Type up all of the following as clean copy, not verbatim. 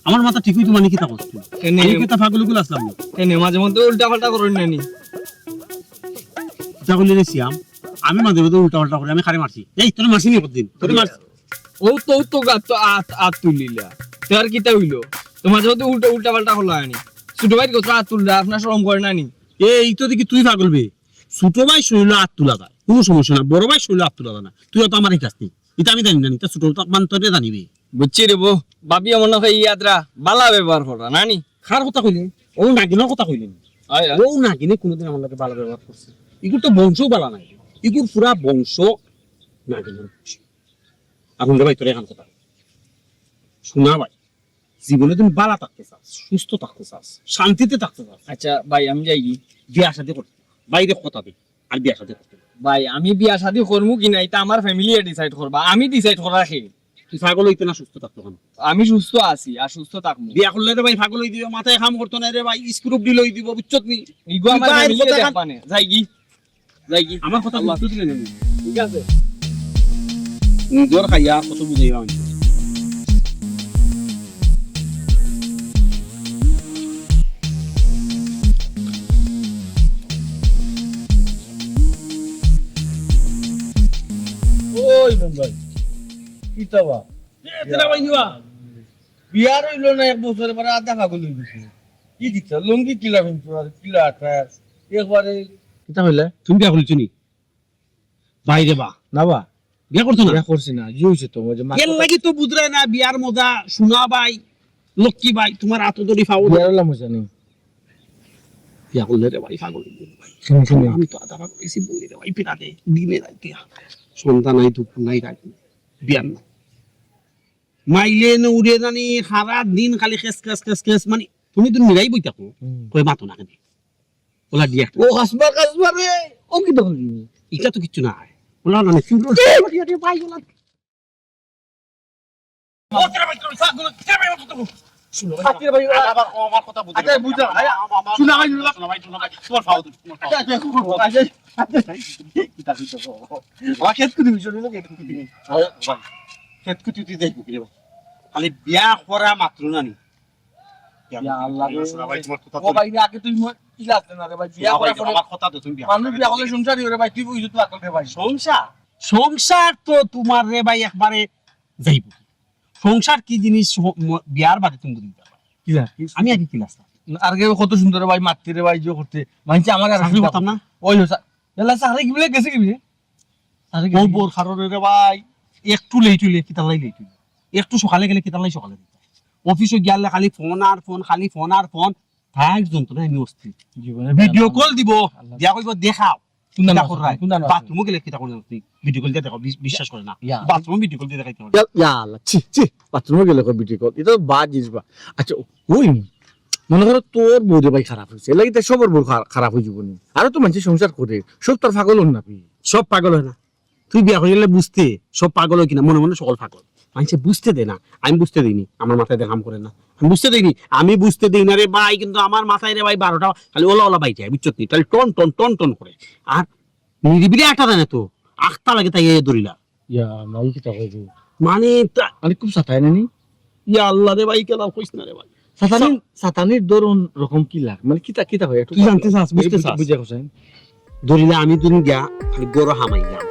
আমার মাথা ঠিক হইতো মানে কি তা করছো পাগলগুলো আসলাম মাঝে মধ্যে উল্টা পাল্টা করেন নানি শ্যাম আমি মাঝে মধ্যে উল্টা পাল্টা করি আমি খারে মারছি এই তোর মারছি নি কতদিন তোর মারছি তো গাত আত তুলিলা তোর কিতা হইলো তো মাঝে মধ্যে উল্টা পাল্টা হলো আনি ছোট ভাই কত আত তুললা আপনার শরম করে নানি এই তো দেখি তুই পাগল বে ছোট ভাই শরীরে আত তুলা যায় কোনো সমস্যা না বড় ভাই শরীরে আত তুলা যায় না তুই তো আমার কাছ নেই এটা আমি জানি না তা ছোট মান তোরে জানিবি বুঝছি রে বো বাবি এমন না ইয়াদরা বালা ব্যবহার করা নানি খার কথা কইলে ও নাগিনের কথা কইলেন ও নাগিনে কোনোদিন আমার লগে বালা ব্যবহার করছে ইগুর তো বংশ বালা নাই ইগুর পুরা বংশ নাগিনের এখন রে ভাই তোরে এখন কথা শোনা ভাই জীবনে তুমি বালা থাকতে চাস সুস্থ থাকতে চাস শান্তিতে থাকতে চাস আচ্ছা ভাই আমি যাই কি বিয়া শাদী করতে বাইরে কথা দে আর বিয়া শাদী করতে ভাই আমি বিয়া শাদী করবো কি না এটা আমার ফ্যামিলি ডিসাইড করবা আমি ডিসাইড করা রাখি তুই পাগল হইতে না সুস্থ থাকতো কেন আমি সুস্থ আছি আর সুস্থ থাকবো বিয়া করলে রে ভাই পাগল হই দিও মাথায় কাম করতো না রে ভাই স্ক্রুপ ডিল হই দিব বুঝছত নি ইগো আমার ফ্যামিলি দেখবানে যাই কি আমার কথা বুঝতে দিলে না ঠিক আছে নিজর খাইয়া কত বুঝাইবা আমি ওই মুম্বাই কিতাবা এতরা ভাই নিবা বিয়ার হইলো না এক বছরের পরে আধা পাগল হয়ে গেছে কি দিচ্ছ লুঙ্গি কিলা কিন্তু আর কিলা আঠাস একবারে কিতা হইলে তুমি বিয়া করছো নি বাইরে বা না বা বিয়া করছো না বিয়া করছি না জি হইছে তো যে এর লাগি তো বুঝরাই না বিয়ার মজা সোনা ভাই লক্ষ্মী ভাই তোমার আতো দড়ি ফাও বিয়ার হলাম মজা নেই বিয়া করলে রে ভাই পাগল হই যাবে ভাই শুনে শুনে আমি তো আধা পাগল এসে বলি রে ভাই পিরাতে দিনে রাইতে সন্তান নাই দুঃখ নাই রাত বিয়ার না মাইলে না উড়ে জানি সারা দিন খালি খেস খেস খেস খেস মানে তুমি তো মিলাই বই থাকো কই মাতো না কেন ওলা দিয়া ও হাসবা রে ও কি তখন এটা তো কিচ্ছু নাই ওলা না সিম্পল ভাই ওলা ও তেরা ভাই তোর সাগর তেরা ভাই কত শুনো ভাই আমার কথা বুঝা আচ্ছা বুঝা শুনা ভাই তোমার ফাও আচ্ছা কিতা দিছো ও খেত কুদি বিছো না খেত কুদি ভাই খেত কুতি তুই দেখ কি ভাই খালি বিয়া করা মাত্র না নি ইয়া আল্লাহ শুনা ভাই তোমার কথা ও ভাই আগে তুই কি লাগতে না রে ভাই বিয়া করা পরে আমার কথা তো তুমি বিয়া মানুষ বিয়া করলে সংসারই রে ভাই তুই বুঝু তো আকল রে ভাই সংসার তো তোমার রে ভাই একবারে যাইব সংসার কি জিনিস বিয়ার বাদে তুমি বুঝতে পারবে কি আমি আগে কি লাগতাম আগে কত সুন্দর ভাই মাতৃ রে ভাই যে করতে মানছে আমার আর আমি বলতাম না ওই এলা সারে কি বলে গেছে কি বলে সারে ও বোর খাররে রে ভাই একটু লেট হইলে কি তালাই লেট হইলে একটু সকালে গেলে কি তালাই সকালে অফিসে গিয়ালে খালি ফোন আর ফোন খালি ফোন আর ফোন থাক যন্ত্রণা আমি অস্থির জীবনে ভিডিও কল দিব দিয়া কইব দেখাও শুননা না বাথরুমে গেলে কি তা কোন ভিডিও কল দিয়ে দেখো বিশ্বাস করে না বাথরুমে ভিডিও কল দিয়ে দেখাইতে হবে ইয়া আল্লাহ ছি বাথরুমে গেলে কই ভিডিও কল এটা বাদ জিনিসবা আচ্ছা ওই মনে করো তোর বউরে ভাই খারাপ হয়েছে লাগি তাই সবার বউ খারাপ হয়ে যাবনি আর তো মানুষ সংসার করে সব তোর পাগল হন না সব পাগল হয় না তুই বিয়া করিলে বুঝতে সব পাগল হয় কিনা মনে মনে সকল পাগল মানুষে বুঝতে দে না আমি বুঝতে দিইনি আমার মাথায় দেখাম করে না আমি বুঝতে দিইনি আমি বুঝতে দিই না রে ভাই কিন্তু আমার মাথায় রে ভাই 12টা খালি ওলা ওলা বাইতে বুঝছত নি তাহলে টন টন টন টন করে আর নিরিবিলি আটা দেয় না তো আখতা লাগে তাই দরিলা ইয়া নাই কি তা হইবে মানে আমি খুব সাতায় না নি ইয়া আল্লাহ রে ভাই কেলা কইছ না রে ভাই সাতানির দরুন রকম কি লাগ মানে কিতা কিতা হয় একটু তুই জানতে চাস বুঝতে চাস বুঝা কইছেন দরিলা আমি তুই গিয়া খালি গরো হামাইলাম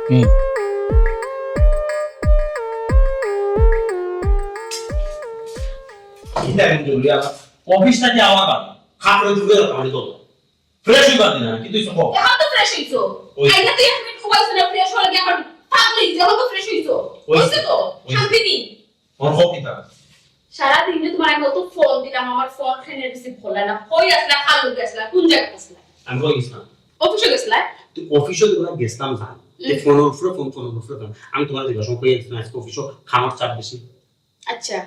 অফিসটা কি আমার বাড়ি খাপড়ে ঢুকে আমি তো ফ্রেশ হইবা দিনা কিন্তু সব এখন তো ফ্রেশ হইছো আইনা তুই এক মিনিট খুবাইছ না ফ্রেশ হলে কি আমার পাগল হইছে এখন তো ফ্রেশ হইছো হইছে তো শান্তি দিন ওর হোক কি তা সারা দিনে তোমার কত ফোন দিলাম আমার ফোন খানে রিসিভ হলো না কই আসলা খালু গেছলা কোন জায়গা গেছলা আমি কই গেছিলাম অফিসে গেছলা তুই অফিসে তোরা গেছলাম জান এই ফোনের উপরে ফোন আমি তোমার জিজ্ঞাসা করি আজকে অফিসে খামার চাপ বেশি আচ্ছা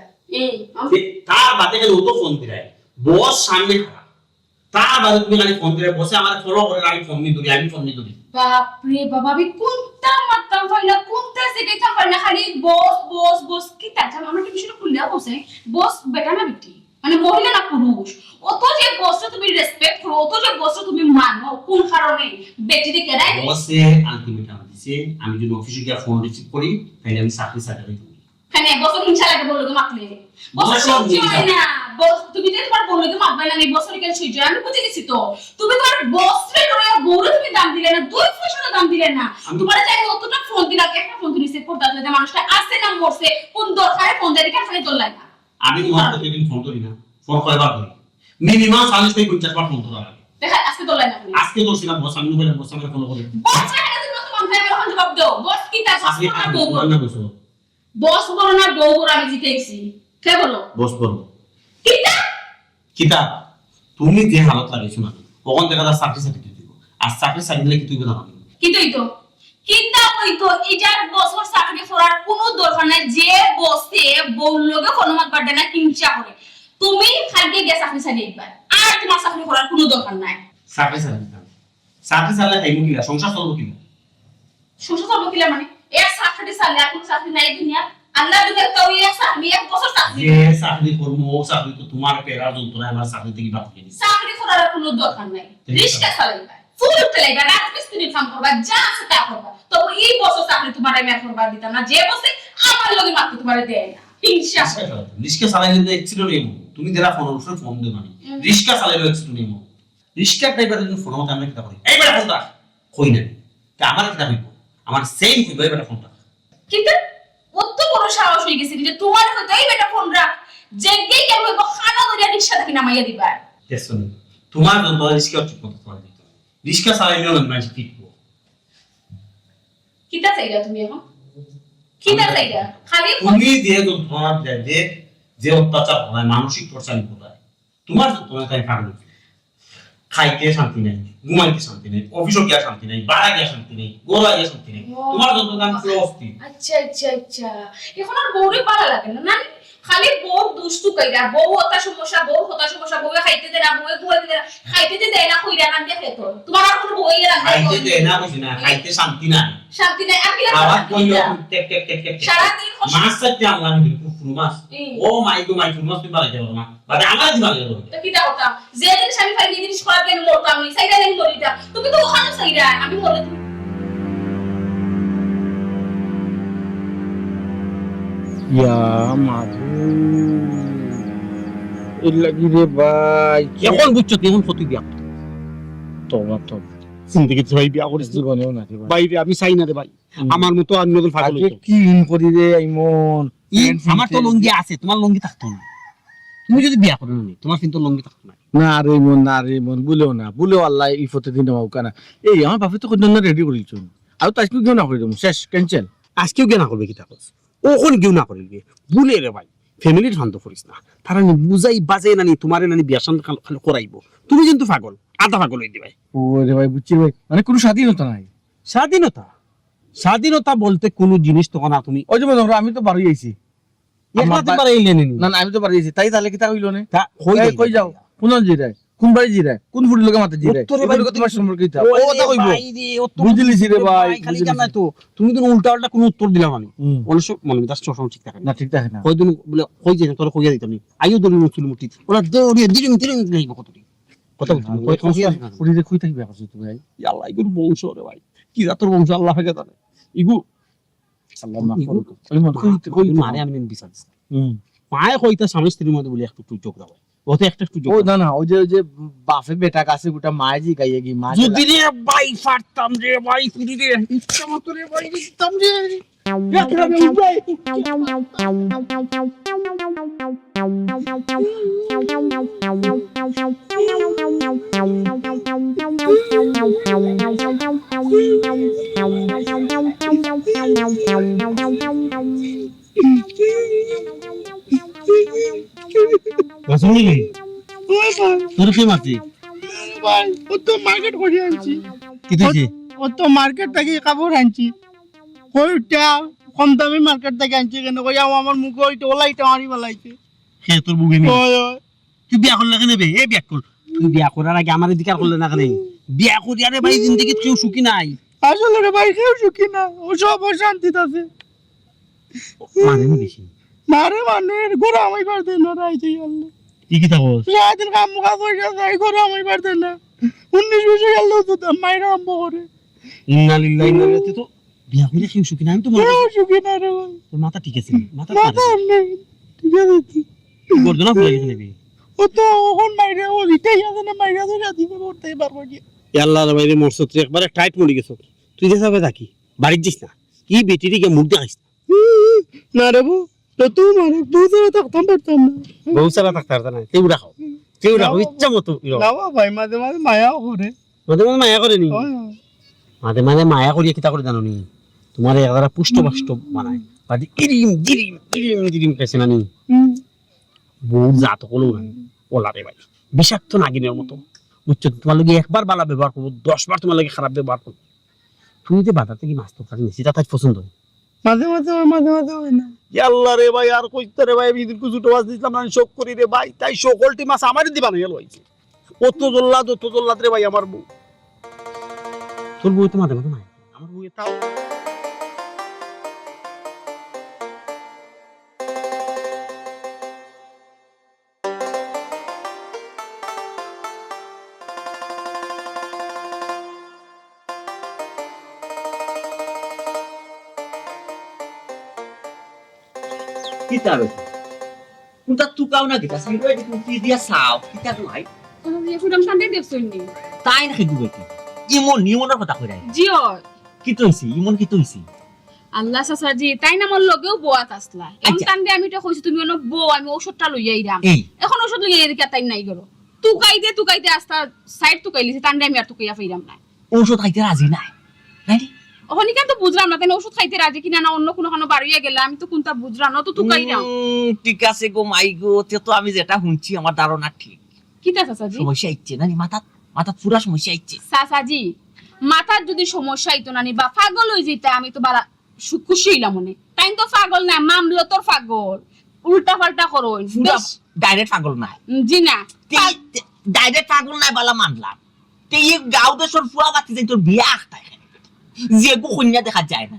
তার বাদে গেলে ও তো ফোন দিলাই বস সামনে খারাপ তার বাদে তুমি খালি ফোন দিয়ে বসে আমার ফলো করে আমি ফোন নি ধরি আমি ফোন নি ধরি বাপরে বাবা আমি কোনটা মারতাম পাইলা কোনটা সেটাইতাম পাইলা খালি বস বস বস কি তার আমরা কি বিষয়টা খুললেও বসে বস বেটা না বেটি মানে মহিলা না পুরুষ অত যে বসটা তুমি রেসপেক্ট করো অত যে বসটা তুমি মানো কোন কারণে বেটি দিকে রাই বসে আলটিমেটাম দিছে আমি যদি অফিসে গিয়ে ফোন রিসিভ করি তাহলে আমি চাকরি চাকরি করি খানে বস হিংসা লাগে বললো মাতলে বস বস সহ্য হিংসা। হয় না বস তুমি যে তোমার বললো মাতবে না এই বসের কেন সহ্য হয়? আমি বুঝে গেছি তো তুমি তোমার বস রে করে বউরে তুমি দাম দিলে না দুই পয়সা দাম দিলে না তোমার চাই অতটা ফোন দিলা একটা ফোন রিসিভ করতে আসলে যে মানুষটা আসছে না মরছে কোন দরকারে ফোন দেরি কাছে চললাই না আমি তোমার প্রতিদিন ফোন করি না ফোন কয়বার করি মিনিমাম 40 থেকে 50 বার ফোন করা লাগে দেখা আজকে চললাই না তুমি আজকে তো ছিলাম বস আমি বলে বস আমার ফোন করে বস রে তুমি তো মন খারাপ এখন জবাব দাও বস কি তার আজকে শাশুড়ি আমি বউ বল না বসো বস বলো না বউ বলো আমি জিতেছি কে বলো বস বলবো কিটা কিতা তুমি যে হালত লাগাইছো না তখন দেখা যায় চাকরি চাকরি দিব আর চাকরি চাকরি দিলে কি তুই না কিটাই তো কিটা ওই তো এটার বছর চাকরি করার কোনো দরকার নাই যে বসে বউ লগে ফোনমাত বাড়ে না হিংসা করে তুমি খালি গিয়ে চাকরি চালিয়ে একবার আর তোমার চাকরি করার কোনো দরকার নাই চাকরি চাকরি দিতাম চাকরি চালালে খাইব কিনা সংসার চলবো কিনা সংসার চলবো কিলা মানে এক চাকরি চালিয়ে আর কোনো চাকরি নাই দুনিয়া আল্লাহ যদি তো এক চাকরি এক বছর চাকরি যে চাকরি করবো ও চাকরি তো তোমার পেরা যন্ত্রণায় আমার চাকরি থেকে বাদ দিয়ে দিচ্ছে চাকরি করার কোনো দরকার নাই রিস্কা চালাইবা ফুল চালাইবা রাত মিস্ত্রি কাম করবা যা আছে তা করবা তবে এই বছর চাকরি তোমার আমি আর করবা দিতাম না যে বসে আমার লগে মাত্র তোমার দেয় না হিংসা রিস্কা চালাই কিন্তু এক্সিডেন্ট নেই তুমি যারা ফোন উপরে ফোন দিও মানে রিস্কা চালাইলো এক্সিডেন্ট নেই রিস্কা ড্রাইভার যদি ফোন মত আমরা কিটা করি এইবার ফোনটা কই না তা আমার কিটা হইব আমার সেম কইব এইবার ফোনটা কিন্তু অত বড় সাহস হয়ে গেছে যে তোমার হয়তো এই বেটা ফোন রাখ যেই কেন হইব খানা ধরিয়া রিকশা থেকে নামাইয়া দিবা দেখছনি তোমার জন্য রিস্কা ঠিক মতো করে দিতে রিস্কা চালাইলেও না মানে ঠিক কিটা চাইলা তুমি এখন কিটা চাইলা খালি তুমি যে যন্ত্রণা দেয় যে অত্যাচার হয় মানসিক টর্চার হয় তোমার যন্ত্রণা তাই কারণ খাইতে শান্তি নেই ঘুমাইতে শান্তি নেই অফিসে গিয়া শান্তি নেই বাড়া গিয়া শান্তি নেই গোলা গিয়া শান্তি নেই তোমার যন্ত্রণা আমি পুরো অস্থির আচ্ছা আচ্ছা আচ্ছা এখন আর বউরে পালা লাগে না নানি খালি বউ দুষ্টু কইরা বউ হতা সমস্যা বউ খাইতে দেয় না বউ ঘুমাইতে দেয় না খাইতে দেয় না কইরা নাম দেখে তো তোমার আর কোনো বউই রাখা খাইতে দেয় না বুঝি না খাইতে শান্তি নাই শান্তি নাই আর কি আবার কইলো লাগে টেক টেক টেক টেক সারা দিন মাছ চাইতে আমরা নিবি ফুল মাছ ও মাই গো মাই ফুল মাছ তুই বাড়াইতে পারো না বাদে আমার দিবা গেল তো কিটা করতাম যে দিন স্বামী ফাইল জিনিস করার কেন মরতাম আমি সাইডা দেন মরিটা তুমি তো ওখানে সাইডা আমি মরে ইয়া মাধু এলাকি রে ভাই এখন বুঝছো কেমন ক্ষতি দিয়া তোমার তো জিন্দগি ভাই বিয়া করিস জীবনেও না রে ভাই ভাই রে আমি চাই না রে ভাই আমার মতো আমি নতুন পাগল আগে কি করি রে আইমন আমার তো লঙ্গি আছে তোমার লঙ্গি থাকতো না তুমি যদি বিয়া করো না তোমার কিন্তু লঙ্গি থাকতো না না রে মন বুলেও আল্লাহ ইফতে দিন মাউকা না এই আমার বাপে তো কোন রেডি করিছ আর তাই কেউ না করে দেবো শেষ ক্যান্সেল আজকেও গে না করবে কিতা কস ওখন কেউ না করবে ভুলে রে ভাই ফ্যামিলির শান্ত করিস না তারা নি বুঝাই বাজে নানি তোমারে নানি বিয়া শান্ত খালি করাইবো তুমি কিন্তু পাগল আধা পাগল হই দিবাই ও রে ভাই বুঝছি ভাই মানে কোনো স্বাধীনতা নাই স্বাধীনতা বলতে কোন জিনিস তখন আর তুমি ওই যে মনে করো আমি তো বাড়ি আইছি একলাতে পারে এই লেনে না আমি তো বাড়ি আইছি তাই তাহলে কি তা হইলো না তা হই এই, কই যাও কোন জিরায় কোন বাড়ি জিরায় কোন ফুড়ি লোকে মাথা জিরায় উত্তরে ভাই তোমার সম্পর্কিত ও কথা কইবো বুঝলিছি বুঝলিছি রে ভাই, খালি বুঝলিছি। জানা তো তুমি তো উল্টা উল্টা কোন উত্তর দিলাম আমি অনেক মনে দাস চশম ঠিক থাকে না ঠিক থাকে না কয়দিন বলে কই যাই তোর কইয়া দিতাম নি আইও দলি মুসলিম মুটি ওরা দৌড়িয়ে দিলিম দিলিম লাইব কত কথা বলছি কই কইয়া ফুড়ি রে কই থাকবে আসলে তুমি ভাই আল্লাহ ইগুর বংশ রে ভাই কি জাতর বংশ আল্লাহ হেগে জানে ইগু আল্লাহ মাফ করুক ওই মত কই মারে আমি বিচার পায়ে কইতা স্বামী স্ত্রীর মধ্যে বলি একটু চোখ দাও ওতে একটা একটু ও না ওই যে বাপে বেটা কাছে গোটা মাঝি গাইয়ে গি মা যদি রে ভাই ফাটতাম রে ভাই তুই রে ইচ্ছা মতো রে ভাই দিতাম রে শুনলি তোর কি মারছি ভাই ও তো মার্কেট করে আনছি কি তুইছি ও তো মার্কেট থেকে কাপড় আনছি কইটা কম দামি মার্কেট থেকে আনছি কেন কই আমার মুখে ওইটা ওলাইটা মারি বলাইছে হে তোর বুগে নি ওই ওই তুই বিয়া করলে কেন বে এ বিয়া কর তুই বিয়া করার আগে আমার অধিকার করলে না কেন বিয়া করি আরে ভাই জিন্দগি কেউ সুখী নাই আসলে রে ভাই কেউ সুখী না ও সব শান্তিতে আছে মানে নি বেশি না রে মানে ঘরে আমি পারতে না রাইতে আল্লাহ কি কি থাকো সারাদিন কাম কাজ হয়ে যায় ঘরে আমি পারতে না 19 বছর গেল তো মাইরা আরম্ভ করে ইন্না লিল্লাহি ইন্না ইলাইহি তো বিয়া কইলে কেউ সুখী না আমি তো মনে কেউ সুখী না রে ভাই তোর মাথা ঠিক আছে মাথা মাথা নেই ঠিক আছে গর্দনা ফুলে গেছে নাকি ও তো ওখন মাইরা ও রিটাই আছে না মাইরা তো রাতি করতে পারবো কি আল্লাহ রে বাইরে মরছ তুই একবারে টাইট মরে গেছ তুই যে যাবে থাকি বাড়ির যাস না কি বেটির কে মুখ দেখাইস না রে বউ তো তুই মানে দুধে থাকতাম পারতাম না বহু সারা থাকতে পারতা না কেউ রাখো ইচ্ছা মতো না ভাই মাঝে মাঝে মায়াও করে মাঝে মাঝে মায়া করে নি হয় মাঝে মাঝে মায়া করিয়া কিতা করে জানো নি তোমার একবারে পুষ্ট বাষ্ট বানায় বাড়ি ইরিম গিরিম ইরিম গিরিম কেছে না নি বউ জাত হলো না ওলা রে ভাই বিষাক্ত নাগিনের মতো বুঝছো তোমার লগে একবার বালা ব্যবহার করবো 10 বার তোমার লগে খারাপ ব্যবহার করবো তুমি যে বাজার থেকে মাছ তরকারি নিছি তা তাই পছন্দ মাঝে মাঝে হয় না আল্লাহ রে ভাই আর কইতে রে ভাই আমি দিন কুছুটো মাছ দিছিলাম না শোক করি রে ভাই তাই সকলটি মাছ আমারই দিবা না গেল হইছে অত জল্লাদ রে ভাই আমার বউ তোর বউ তো মাঝে মাঝে নাই আমার বউ তাও Kita be. Kunta tukaw na kita. Sa iba kung dia sao. Kita ko ay. ফুডাম শান্তি দেখছই নি Tayo na kiduwe ki. Imon na কথা কইরাই. জিও কি তইছি? ইমন কি তইছি? আল্লাহ সাসাজি তাই না মোর লগেও বোয়াত আসলা এখন আচ্ছা। কান্দে আমি তো কইছি তুমি অন বউ আমি ঔষধটা লইয়া আইরাম এই এখন ঔষধ লইয়া এদিকে তাই নাই করো তুকাইতে আস্তা সাইড তুকাইলিছি তান্ডে আমি আর তুকাইয়া ফিরাম না ঔষধ খাইতে রাজি নাই। রাইট? ওখানে কেন তো বুঝলাম না তাই ওষুধ খাইতে রাজি কিনা না অন্য কোনো বাড়িয়ে গেলে আমি তো কোনটা বুঝলাম না তো তুকাইরাম ঠিক আছে গো মাই গো তে তো আমি যেটা শুনছি আমার ধারণা ঠিক। কিতা সাসাজি সমস্যা ইচ্ছে না মাথা পুরা সমস্যা ইচ্ছে। সাসাজি মাথার যদি সমস্যা হইতো না নি বা পাগল হই যেতা আমি তো বালা খুশি হইলাম মনে তাই তো পাগল না মামলো তোর পাগল উল্টা পাল্টা করো বেশ ডাইরেক্ট পাগল নাই। জি না ডাইরেক্ট পাগল নাই বালা মানলাম। তে এই গাঁও দেশর ফুয়া বাতি যাই তোর বিয়া আখতাই। যে গো কন্যা দেখা যায় না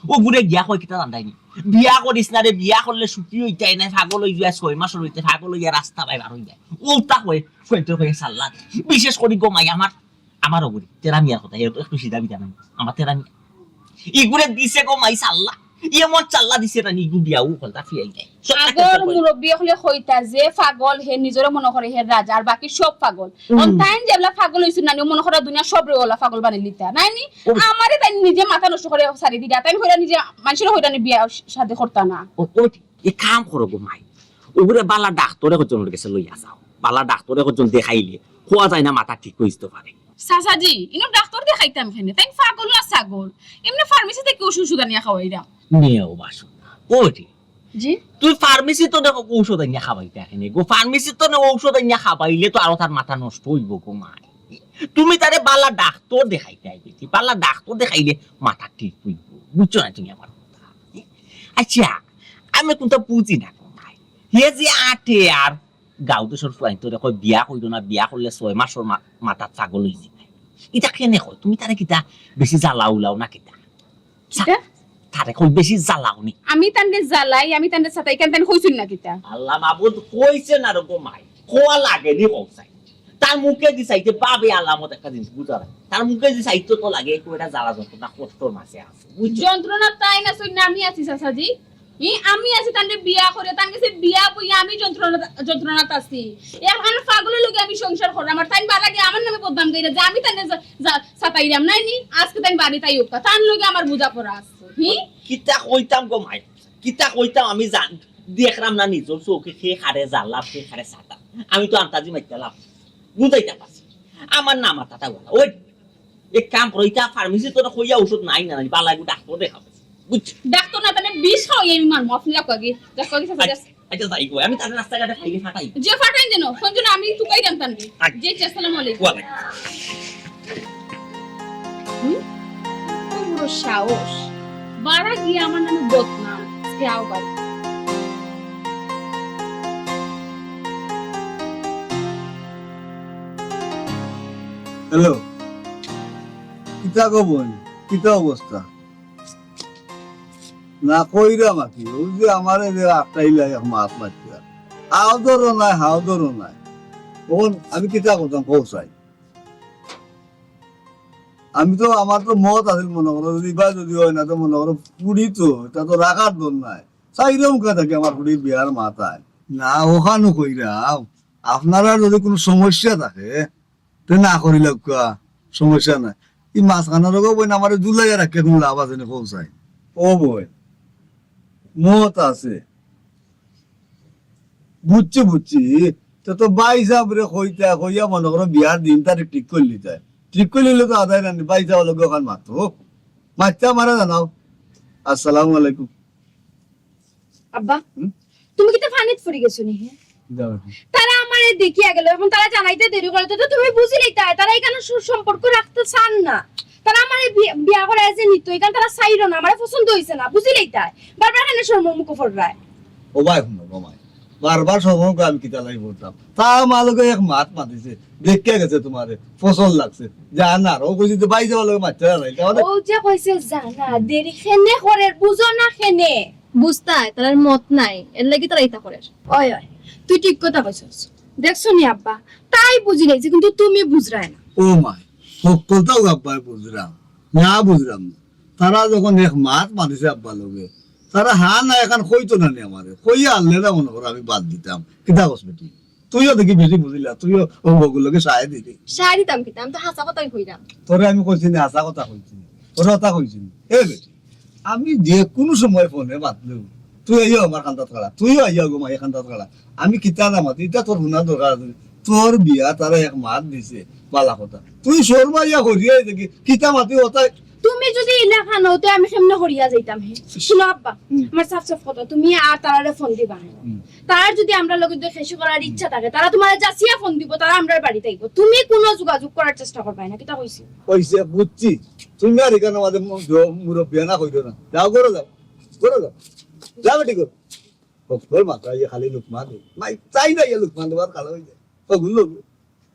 ও বুড়ে গিয়া কই কিতা জানদাইনি বিয়া করিস না রে বিয়া করলে সুখী হইতাই না পাগল হই যায় 6 মাস হইতে পাগল হইয়া রাস্তা পাই বার হই যায় উল্টা কই কইতে কই সাল্লাত বিশেষ করি গো মাই আমার ওগুরি তেরা মিয়ার কথা একটু সিধা বিধা নাই আমার তেরা মিয়া ইগুরে দিছে গো মাই সাল্লাহ এমন চাল্লা দিছে না নিগু বিয়াও কলতা ফিয়াই যায় আগর মুরব্বি হলে হইতা যে পাগল হে নিজরে মনে করে হে রাজা আর বাকি সব পাগল অন তাইন যেবলা পাগল হইছ না মনে করে দুনিয়া সব রে ওলা পাগল বানাই লিতা নাই নি আমারে তাই নিজে মাথা নষ্ট করে সারি দিটা তাই হইরা নিজে মানুষের হইরা নি বিয়া সাথে করতা না ও এ কাম করো গো মাই ওগুরে বালা ডাক্তারে কজন গেছে লইয়া যাও বালা ডাক্তারে কজন দেখাইলে খোয়া যায় না মাথা ঠিক কইতে পারে সাসাজি ইনো ডাক্তার দেখাইতাম কেন তাই পাগল না ছাগল এমনি ফার্মেসি থেকে ওষুধ আনিয়া খাওয়াইরা নিয়েও বাসো ওটি জি তুই ফার্মেসি তো দেখো ঔষধ আনিয়া খাবাইতে এখানে গো ফার্মেসি তো না ঔষধ আনিয়া খাবাইলে তো আরো তার মাথা নষ্ট হইব গো মাই তুমি তারে বালা ডাক্তার দেখাইতে আইবেছি বালা ডাক্তার দেখাইলে মাথা ঠিক হইব বুঝছো না তুমি আমার কথা আচ্ছা আমি কোনটা বুঝি না গো মাই হে যে আটে আর গাঁও দেশর ফুয়াই তো দেখো বিয়া কইলো না বিয়া করলে 6 মাসের মাথা ছাগল হই যায় এটা কেনে কয় তুমি তারে কিতা বেশি জ্বালাও না কিতা তারে কই বেশি জ্বালাও নি আমি তান্ডে জ্বালাই আমি তান্ডে সাতাই কেন তান কইছুন না কিতা আল্লাহ মাবুদ কইছে না রকম মাই কোয়া লাগে নি কইছাই তার মুখে দিছাইতে পাবে আলামত একটা জিনিস বুঝারা তার মুখে দিছাইতে তো লাগে কইটা জ্বালা যন্ত্রণা কষ্টর মাঝে আছে বুঝছো যন্ত্রণা তাই না শুন আমি আছি সাসাজি আমি আছি তান্ডে বিয়া করে তান কাছে বিয়া বইয়া আমি যন্ত্রণা আছি এখন পাগলের লগে আমি সংসার করি আমার তাই বা লাগে আমার নামে বদনাম কইরা যে আমি তান্ডে সাতাইরাম নাই নি আজকে তাই বাড়ি তাই উকা তান লগে আমার বুঝা পড়া আছে কিতা কইতাম গো মাই কিতা কইতাম আমি জান দেখলাম না নিজর চোখে খেয়ে খারে জ্বালা খেয়ে খারে সাতা আমি তো আন্তাজি মাইতালাম বুঝাইতে পারছি আমার নাম আতাটা বলা ওই এক কাম করো ইটা ফার্মেসি তো কইয়া ওষুধ নাই না বালাই ডাক্তার দেখাবো বুঝছো ডাক্তার না তানে বিষ খাওয়াই আমি মারমু আপনি লাগি দেখো কি সাসাজি আচ্ছা যাই গো আমি তার রাস্তাঘাটে খাইলে ফাটাই যে ফাটাই যেন কোনজন আমি তুকাই দেন তান যে আসসালামু আলাইকুম পুরো সাহস বাড়া গিয়ে আমার নামে বদনাম আজকে আও বাড়ি হ্যালো, কিতা গো বোন, কিতা অবস্থা? না কইরা মাকি ওই যে আমারে যে আটটাইলা এক মাছ মারছিলা, হাওদরও নাই, হাওদরও নাই। বোন আমি কিতা করতাম পৌঁছাই, আমি তো আমার তো মত আছিল মনে করো, যদি বা যদি হয় না তো মনে করো পুরি তো এটা তো রাখার দর নাই, চাইরম কে থাকে আমার পুরীর বিয়ার মাথায় না ওখানো কইরা। আপনারা যদি কোনো সমস্যা থাকে তো না করিল সমস্যা নাই, এই মাছ খানার বই না আমার জুলাইয়া রাখে কোনো লাভ আছে না পৌঁছায়। ও বই মত আছে, বুঝছি বুঝছি, তো বাই সাহেব রে কইতা কইয়া মনে করো বিয়ার দিন তারিখ ঠিক করলি তাই, ঠিক করলে তো আদায় না বাই সাহেব লোক ওখান মাত্র মাত্রা মারা জানাও। আসসালামু আলাইকুম। আব্বা তুমি কি তো ফানিত পড়ে গেছো নি? তারা আমারে দেখিয়া গেল, এখন তারা জানাইতে দেরি করে, তো তুমি বুঝিলেই তাই তারা এখানে সুসম্পর্ক রাখতে চান না। তারা আমারে বিয়া করে যে নিত এখানে তারা চাইরো না, আমারে পছন্দ হইছে না, বুঝিলেই তাই বারবার এখানে মুখ ফড়রায়। ও ভাই শুনো রমাই, বারবার সময় আমি কিতা লাই বলতাম, তা মালকে এক মাত মাতিছে দেখে গেছে তোমারে ফসল লাগছে জানার, ও কইছে তো বাই যাওয়ার লগে মাত্রা নাই তাহলে ও যে কইছে জানা দেরি খেনে করে, বুঝো না খেনে বুঝতাই তার মত নাই, এর লাগি তারা ইতা করে। ওই ওই তুই ঠিক কথা কইছস, দেখছো নি আব্বা তাই বুঝি লাইছে, কিন্তু তুমি বুঝরাই না। ও মাই সকলটাও আব্বাই বুঝলাম না, বুঝলাম না। তারা যখন এক মাত মাতিছে আব্বা লগে, তারা হা না এখন কইতো না নি আমারে, কইয়া আনলে না মনে করো আমি বাদ দিতাম। কিতা কস বেটি, তুইও দেখি বেশি বুঝিলা, তুইও ও বগুলোকে সাহায্য দিলি। শাড়ি দাম কিতা, আমি তো হাসা কথাই কইরাম। তোরে আমি কইছি না আশা কথা কইছি, তোর কথা কইছি এ বেটি, আমি যে কোনো সময় ফোনে মাতলেও তুই আইও আমার খান্দাত খাড়া, তুইও আইয়া গো মাই খান্দাত খাড়া, আমি কিতা না মাতি, এটা তোর হুনা দরকার আছে। তোর বিয়া তারা এক মাত দিছে বালা কথা, তুই শর্মা ইয়া করিয়া দেখি কিতা মাতি ওটাই। তুমি যদি ইলাকা নও তো আমি কেমনে হরিয়া যাইতাম। হে শুনো আব্বা, আমার সাফ সাফ কথা, তুমি আর তারারে ফোন দিবা না। তার যদি আমরা লগে দেখে শুরু করার ইচ্ছা থাকে, তারা তোমার যাচিয়া ফোন দিব, তারা আমরার বাড়িতে আইব, তুমি কোনো যোগাযোগ করার চেষ্টা করবাই না। কিতা কইছি? কইছে বুঝছি, তুমি আর এখানে আমাদের মুরব্বী না কইতো না, যাও করে যাও, করে যাও, যাও বেটি কর তোর মাথা ইয়ে খালি লুকমা দে মাই চাই না ইয়ে লুকমা দেবার কালো হয়ে যায় ওগুলো।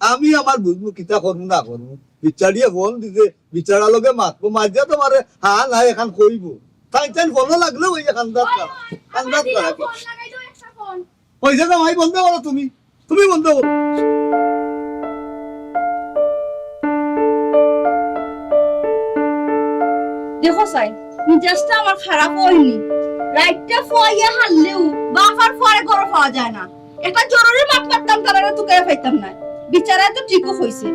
আমি আমার বুঝবো কিতা করবো না করবো, বিচারিয়ে ফোন দিতে বিচারা লগে মাতবো, মাঝে তোমার হা নাই এখন কইব, তাই তাই ফোনও লাগলো ওই খান্দাত করা, খান্দাত করা ফোন লাগাই দাও একটা ফোন। পয়সা কামাই বন্ধ করো, তুমি তুমি বন্ধ করো। দেখো সাই, মিজাজটা আমার খারাপ হয়নি, রাইটটা ফয়াইয়া হারলেও বাফার পরে গরম পাওয়া যায় না। একটা জরুরি মাত মারতাম, তারা তো করে পাইতাম না। বিচারা তো ঠিকও হইছে,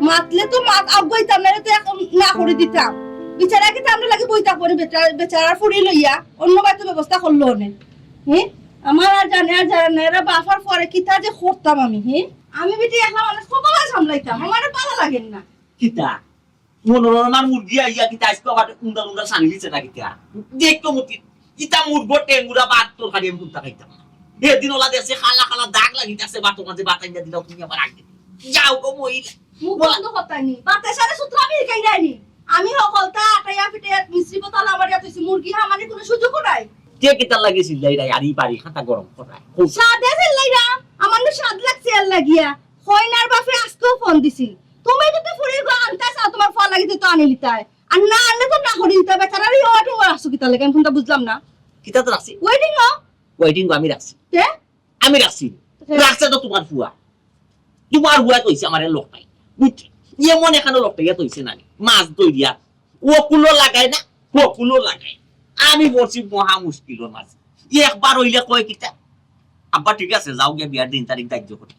মাতলে তো মাত আব্বাইতাম না, তো এখন না করে দিতাম। বিচারা কি আমরা লাগে বইতা করে বেচারার ফুড়ি লইয়া অন্য বাড়িতে ব্যবস্থা করলো না। হ্যাঁ আমার আর জানে আর জানে না, এরা বাফার পরে কিতা যে করতাম আমি। হ্যাঁ আমি বেটি এখন অনেক সকালে সামলাইতাম, আমার ভালো লাগেন না। কিতা মনোরমার মুরগি আইয়া কিতা আজকে আবার উন্ডা উন্ডা সানি দিছে না কিতা দেখতো মতি কিতা মুরগো টেঙ্গুরা বাত তোর খালি আমি কুত্তা খাইতাম এদিন ওলা দেশে খালা খালা দাগ লাগিতেছে বাতো মাঝে বাতাইয়া দিলাম তুমি আবার আগে যাও গো মহিলা মুখ বন্ধ করতানি, বাতের সাথে সূত্রামি কাইরানি। আমি সকলটা আটাইয়া ফিটে মিশ্রি বোতল আমার ইয়াতেছি, মুরগি হামানি কোনো সুযোগ নাই। কে কিতা লাগিছিল লাইরাই আরি পারি খাতা গরম করায় সাদে লাইরা আমার না স্বাদ লাগছে আর লাগিয়া কইনার বাপে আজকেও ফোন দিছিল, তুমি যদি ফুড়ি গো আনতে চাও তোমার ফল লাগিতে তো আনি লিতাই, আর না আনলে তো না করি দিতে বেচারার এই ওয়াটিং রাখছো কিতা লাগে আমি কোনটা বুঝলাম না। কিতা তো রাখছি ওয়েটিং নো ওয়েটিং আমি রাখছি, কে আমি রাখছি রাখছে তো তোমার ফুয়া কইছে আমার লোক নাই বুঝছি এমন এখানে লোকটা ইয়া কইছে না মাছ দই দিয়া ও কুলো লাগায় না ও কুলো লাগায় আমি বলছি মহা মুশকিল মাছ একবার হইলে কয় কিতা আব্বা ঠিক আছে যাও গিয়া বিয়ার দিন তারিখ দাহ্য করে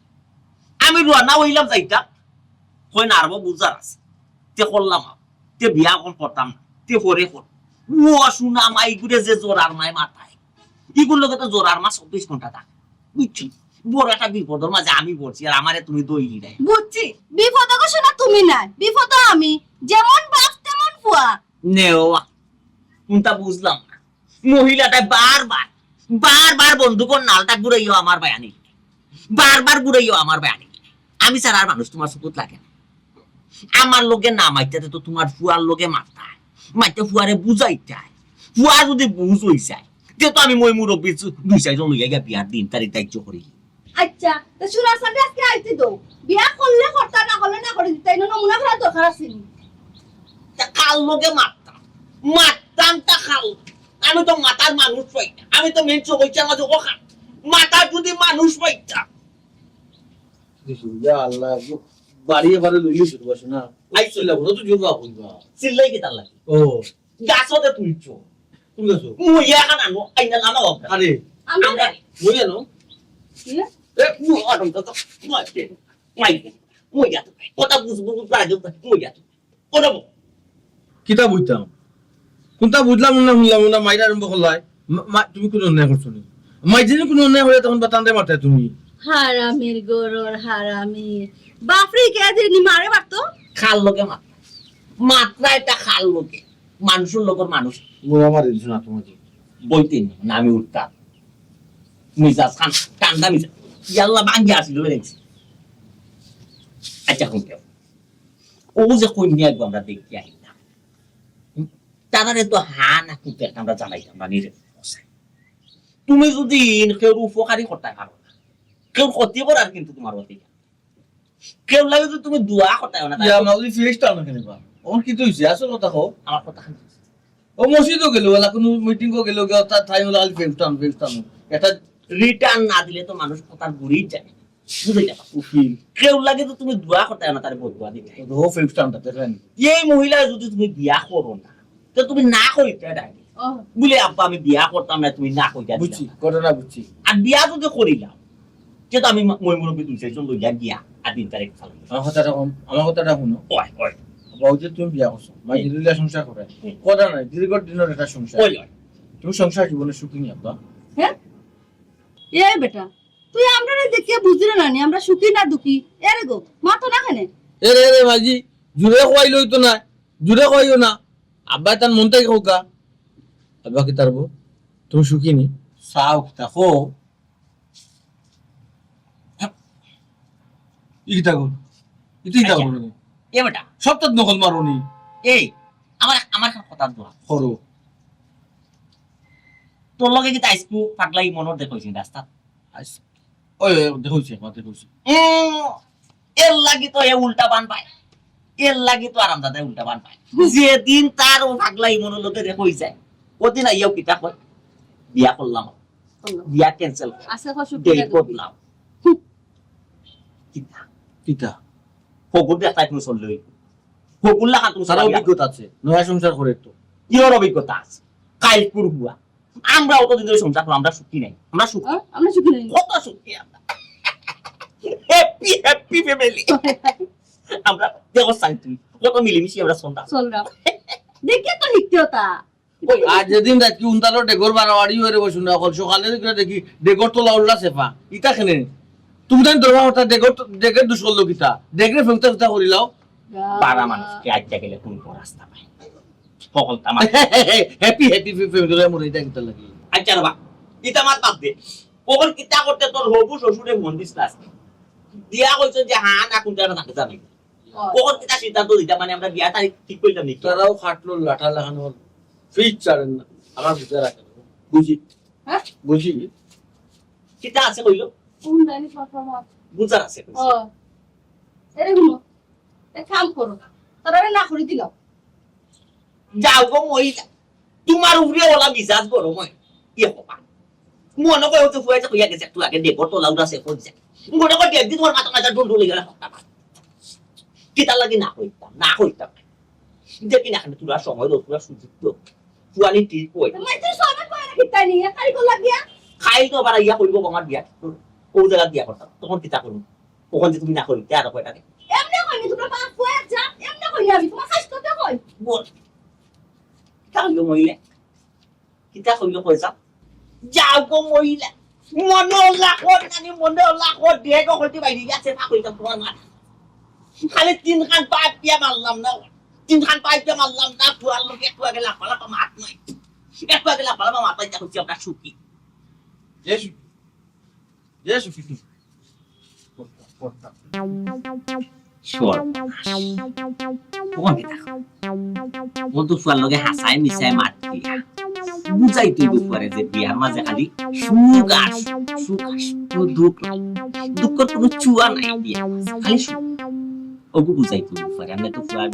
আমি রওনা হইলাম যাইতা কয় না আরবো বুঝার আছে তে করলাম তে বিয়া কোন করতাম না তে পরে কর ও শুনা মাই ঘুরে যে জোরার মায় মাথায় এগুলো তো জোরার মা 24 ঘন্টা থাকে বুঝছি বড় একটা বিপদের মাঝে আমি বলছি আর আমারে তুমি দইলি নাই বুঝছি বিপদ কইছো না তুমি না বিপদ আমি, যেমন বাপ তেমন ফুয়া নেওয়া কোনটা বুঝলাম না মহিলাটা বারবার বন্ধুকর নালটা ঘুরাইও আমার বায়ানি বারবার ঘুরাইও আমার বায়ানি আমি ছাড়া আর মানুষ তোমার সুপুত লাগে না আমার লোকে না মাইতে তো তোমার ফুয়ার লোকে মারতায় মাইতে ফুয়ারে বুঝাইতে ফুয়া যদি বুঝ হই যায় তো আমি মই মুরব্বী 2-4 জন লইয়া গিয়া বিয়ার দিন তারিখ দাহ্য করি। আচ্ছা তো সুরা সাথে আজকে আইতে দাও, বিয়া করলে করতা না করলে না করে দিতে তাই নমুনা করার দরকার আছে তা কাল লগে মারতাম তা খাল আমি তো মাতার মানুষ পাইতাম আমি তো মেন চোখের মাঝে ওখান মাতার যদি মানুষ পাইতাম ইয়া আল্লাহ বাড়িয়ে বাড়ি লইলি শুরু বসে না আইছিল বড় তো জোবা কইবা চিল্লাই কি তার লাগে ও গাছতে তুলছো তুমি গেছো মুই এখন আনো আইনা লামা হবে আরে আমরা আমরা মই জানো এ মুই আনো তো মুই যাতো কথা বুঝবো রাজু মুই যাতো কথা কিতা বুঝতাম কোনটা বুঝলাম না শুনলাম না মাইরা আরম্ভ করলাই তুমি কোন অন্যায় করছো নি মাইজেনে কোন অন্যায় হলে তখন বাতানতে মারতে তুমি হারামির গরর হারামি বাপরে কে দিনি মারে মারতো খাল লোকে মাত্রা এটা খাল লোকে মানুষের লোকের মানুষ মোরা মারি দিছ না তোমাকে বইতে না আমি উঠতাম মিজাজ খান কান্দা মিজাজ ইয়াল্লা ভাঙ্গি আসিল দেখছি আচ্ছা শুনতে ও যে কন্যা একবার আমরা দেখতে আহিলাম তাদের তো হা না কুতে আমরা জানাইতাম না নিজে তুমি যদি কেউ উপকারী করতে পারো না কেউ ক্ষতি করার কিন্তু তোমার অধিকার কেউ লাগে যদি তুমি দোয়া করতে না ইয়া মাউলি ফিরেস্তা না কেন বা ওর কি তো হইছে আসল কথা কও আমার কথা ও মসজিদও গেল ওলা কোন মিটিংও গেল তা টাইম হলো আল ফেস্টান এটা রিটার্ন না দিলে তো মানুষ কথার গুড়িই যায় বুঝে যাবা উকিল কেউ লাগে তো তুমি দোয়া করতে না তার বদুয়া দিতে ও ফেস্টানটা দেখেন এই মহিলা যদি তুমি বিয়া করো না তো তুমি না কইতে ডাকি ও বলে আব্বা আমি বিয়া করতাম না তুমি না কইতে বুঝছি ঘটনা বুঝছি আর বিয়া যদি করিলাম যেহেতু আমি মই মুরব্বী দুই চারজন লইয়া গিয়া আর 3 তারিখ চালাম আমার কথাটা শুনো ওই ওই বাবু যে তুমি বিয়া করছো মাইজুলিয়া সংসার করে কথা নাই দীর্ঘ দিনের একটা সংসার ওই ওই তুমি সংসার জীবনে সুখী নি আব্বা হ্যাঁ এ বেটা তুই আমরা দেখিয়ে বুঝলি না নি আমরা সুখী না দুঃখী এরে গো মা তো না খানে এরে এরে মাঝি জুড়ে খোয়াইলো তো না জুড়ে খোয়াইও না আব্বা তার মন থেকে হোকা আব্বা কি তারবো তুমি সুখী নি সাও দেখো ইটা গো ইটাই আচ্ছা। যাবো এ বেটা সপ্তাহ নকল মারোনি এই আমার আমার কথা দোয়া করো তোর লগে কি তাইস্কু পাগলাই মনত দেখইছি রাস্তা ওই দেখছি আমার দেখছি এর লাগি তো এ উল্টা বান পায় এর লাগি তো আরামদাদা উল্টা বান পায় যেদিন তার ও পাগলাই মনের লোকে দেখই যায় ওদিন আইয়াও কিতা কয় বিয়া করলাম বিয়া ক্যান্সেল আচ্ছা কষ্ট ডেট করলাম কিতা কিতা হগুর দেখাই তুমি চললে হগুর লাগা তুমি সারা সারা অভিজ্ঞতা আছে নয়া সংসার করে তো ইওর অভিজ্ঞতা আছে কাইল পুরুয়া আমরা অতদিন ধরে সংসার করলাম আমরা সুখী নাই আমরা সুখী আমরা সুখী নাই কত সুখী আমরা হ্যাপি হ্যাপি ফ্যামিলি আমরা দেখো শান্তি কত মিলেমিশে আমরা সন্তান চল রাম দেখে তো হিকতেওতা ওই আর যেদিন রাখি উন্তারো ডেগর বাড়াবাড়ি হয়ে বসুন না অকল সকালে দেখি ডেগর তোলা উল্লা সেফা ইটা খেলে তুমি জানি তোর কথা ডেগের দুষ করলো কিতা ডেগরে ফেলতে ফেলতে করিলাও পাড়া মানুষকে আজকে গেলে কোন রাস্তা পায় সকল তামাক হ্যাপি হ্যাপি ফ্যামিলি মনে এটা কিতা লাগে আচ্ছা বাবা ইটা মাত বাদ দে ওগল কিতা করতে তোর হবু শ্বশুরে মন দিস না দিয়া কইছ যে হ্যাঁ না কোনটা থাকে জানি ওগল কিতা সিদ্ধান্ত দিতা মানে আমরা বিয়া তারিখ ঠিক কইলাম নি তারাও খাটলো লাঠা লাগানো ফ্রিজ ছাড়েন না আমার ভিতরে রাখেন বুঝি হ্যাঁ বুঝি কিতা আছে কইলো কোন জানি পারফর্ম বুঝার আছে ও এরে গুলো এ কাম করো তারা না করে দিল যাও গো মহিলা তোমার উপরে ওলা মিজাজ গরম হয় ইয়ে বাবা মনে করে তো ফুয়াইছে কইয়া গেছে তুই আগে দেখো তো লাউডা সে কইছে মনে করে একদিন তোমার মাথা মাথা ডুল ডুলে গেল কিতা লাগি না কইতাম দেখি না কেন তোরা সময় দাও তোরা সুযোগ দাও ফুয়ানি ঠিক কই তুমি তো সবে কই রাখি তাই নি তাই কো লাগিয়া খাই তো আবার ইয়া কইব আমার বিয়া ও জায়গা দিয়া করতাম তখন কিতা করব তখন যে তুমি না করিতে আর কয়টা এমনে কইনি তোমরা বাপ কই যা এমনে কই আমি তোমার কাজ করতে কই বল কিতা হইলো মহিলা কিতা হইলো কইছা যাও গো মহিলা মনে লাখত দিয়ে গলতি বাইরে গেছে না কইতাম তোমার মাথা খালি 3 খান পাইপ দিয়া মারলাম না 3 খান পাইপ দিয়া মারলাম না ফুয়ার লোক একটু আগে লাফালা তো মাত নাই একটু আগে লাফালা মাথা যা হচ্ছে আমরা সুখী Yesu. Yesu fiti. Sure. Bukan kita. Untuk fual loge hasai misai mati. Buza itu ibu fuare je biar maze kali sugas. Duk. Duk ko tu cuan ai dia. Kali ওগু বুঝাই তো পারে আমি তো ফুয়ার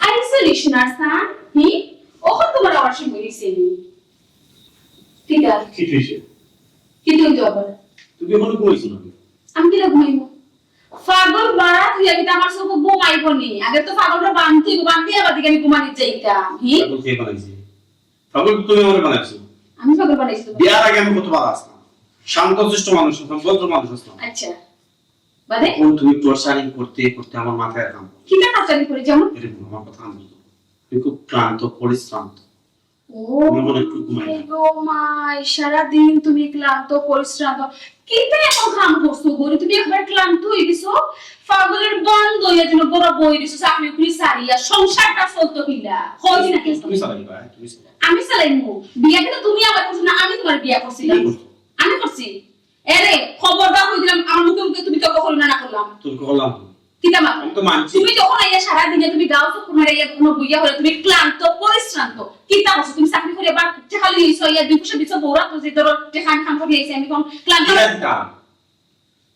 আইসো লিশনার সান হি ওখন তোমার আবার শুরু হইছে নি ঠিক আছে কি হইছে কি তুই তো আবার তুমি এখন কইছো না আমি কি ঘুমাইব পাগল বাড়া তুই আগে আমার সব ঘুমাই বনি আগে তো পাগলটা বানতি আবার দিকে আমি ঘুমানি চাইতাম হি পাগল কে বানাইছে পাগল তুমি আমার বানাইছো আমি পাগল বানাইছি বিয়ার আগে আমি কতবার আসলাম শান্তশিষ্ট মানুষ ছিলাম ভদ্র মানুষ ছিলাম আচ্ছা বাদে এখন তুমি টর্চারিং করতে করতে আমার মাথায় কাম কি কাজ চালি করে যেমন এরকম আমার কথা আমি তুমি খুব ক্লান্ত পরিশ্রান্ত ও তুমি মনে একটু ঘুমাই না। গো মাই সারা দিন তুমি ক্লান্ত পরিশ্রান্ত কিতে এখন কাম করছো গরি তুমি একবার ক্লান্ত হয়ে গেছো পাগলের বন্ধ হয়ে যেন বড় বই দিছো চাকরি করি সারিয়া সংসারটা চলতো কিলা হয় না কেন তুমি চালাইবা তুমি চালাইবা আমি চালাইমু বিয়া কিন্তু তুমি আমার করছো না আমি তোমার বিয়া করছিলাম কি করছো? আমি করছি এরে খবরদার কই দিলাম আমার মুখে মুখে তুমি তো কখনো না করলাম তুমি করলাম কিতা মা আমি তো মানছি তুমি যখন আইয়া সারা দিনে তুমি গাও তো কোন আইয়া কোনো বুইয়া হলে তুমি ক্লান্ত পরিশ্রান্ত কিতা করছো তুমি চাকরি করে বা খালি হইছো ইয়া দুই পয়সা দিছো বউরা তো যে ধরো খান খান করে আইছে আমি কোন ক্লান্ত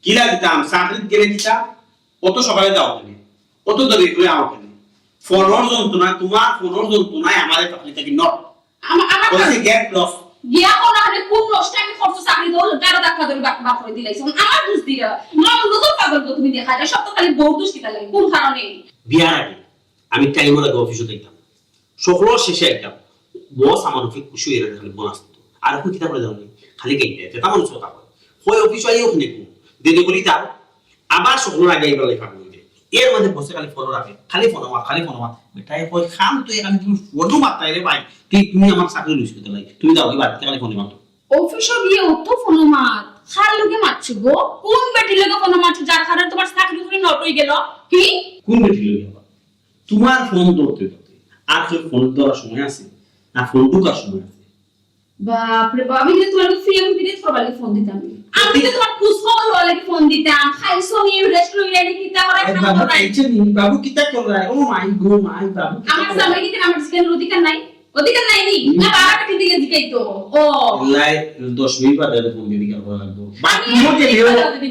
কিলা দিতাম চাকরি গেলে দিতা কত সকালে যাও তুমি কত দেরি করে আমাকে ফোনের যন্ত্রণা তোমার ফোনের যন্ত্রণায় আমাদের চাকরি থেকে নট আমার বলছে গেট লস গিয়া কোন আরে কোন নষ্ট আমি করছো চাকরি দল গাড়া দেখা ধরে বাক করে দিলাইছো আমার দোষ দিরা মন নজর পাগল গো তুমি দেখা যায় সব তো খালি বউ দোষ কিতা লাগে কোন কারণে বিয়ার আগে আমি টাইমের আগে অফিসে দেখতাম সকল শেষে একটা বস আমার অফিস খুশি হয়ে খালি বোনাস দিত আর এখন কিতা করে জানি খালি গেইতে তেমন মানুষ কথা কয় হয় অফিস আই ওখানে কো দেরি করি তার আবার সকল আগে এবার লেখা করে এর মধ্যে বসে খালি ফলো রাখে খালি ফোন আমার বেটাই কই খাম তুই এখানে তুমি ফোনও মারতাই রে ভাই তুমি আমার চাকরি লুজ করতে লাই তুমি যাও এবার খালি ফোন মারতো অফিসে গিয়ে তো ফোন মার খার লোকে মারছো গো কোন বেটি লোকে ফোন মারছো যার কারণে তোমার চাকরি করে নট হয়ে গেল কি কোন বেটি লই আবার তোমার ফোন ধরতে ধরতে আর কি ফোন ধরার সময় আছে না ফোন ঢোকার সময় আছে বাপরে বাপ আমি যদি তোমার ফ্রি আমি ফ্রি করবার লাগে ফোন দিতাম আমি তো তোমার খুশ খবর লওয়ার লাগে ফোন দিতাম খাইছো নি রেস্টুরেন্টে কি তা করে খাওয়া বাবু নাই টেনশন নি বাবু কিতা করে ও মাই গো মাই বাবু আমার সামনে কি আমার জিকেন অধিকার নাই অধিকার নাই নি না বাবা কাটি দিকে জিকাই তো ও লাই 10 মিনিট বাদে ফোন দিয়ে দিকে করা লাগবে বাথরুমে গেলে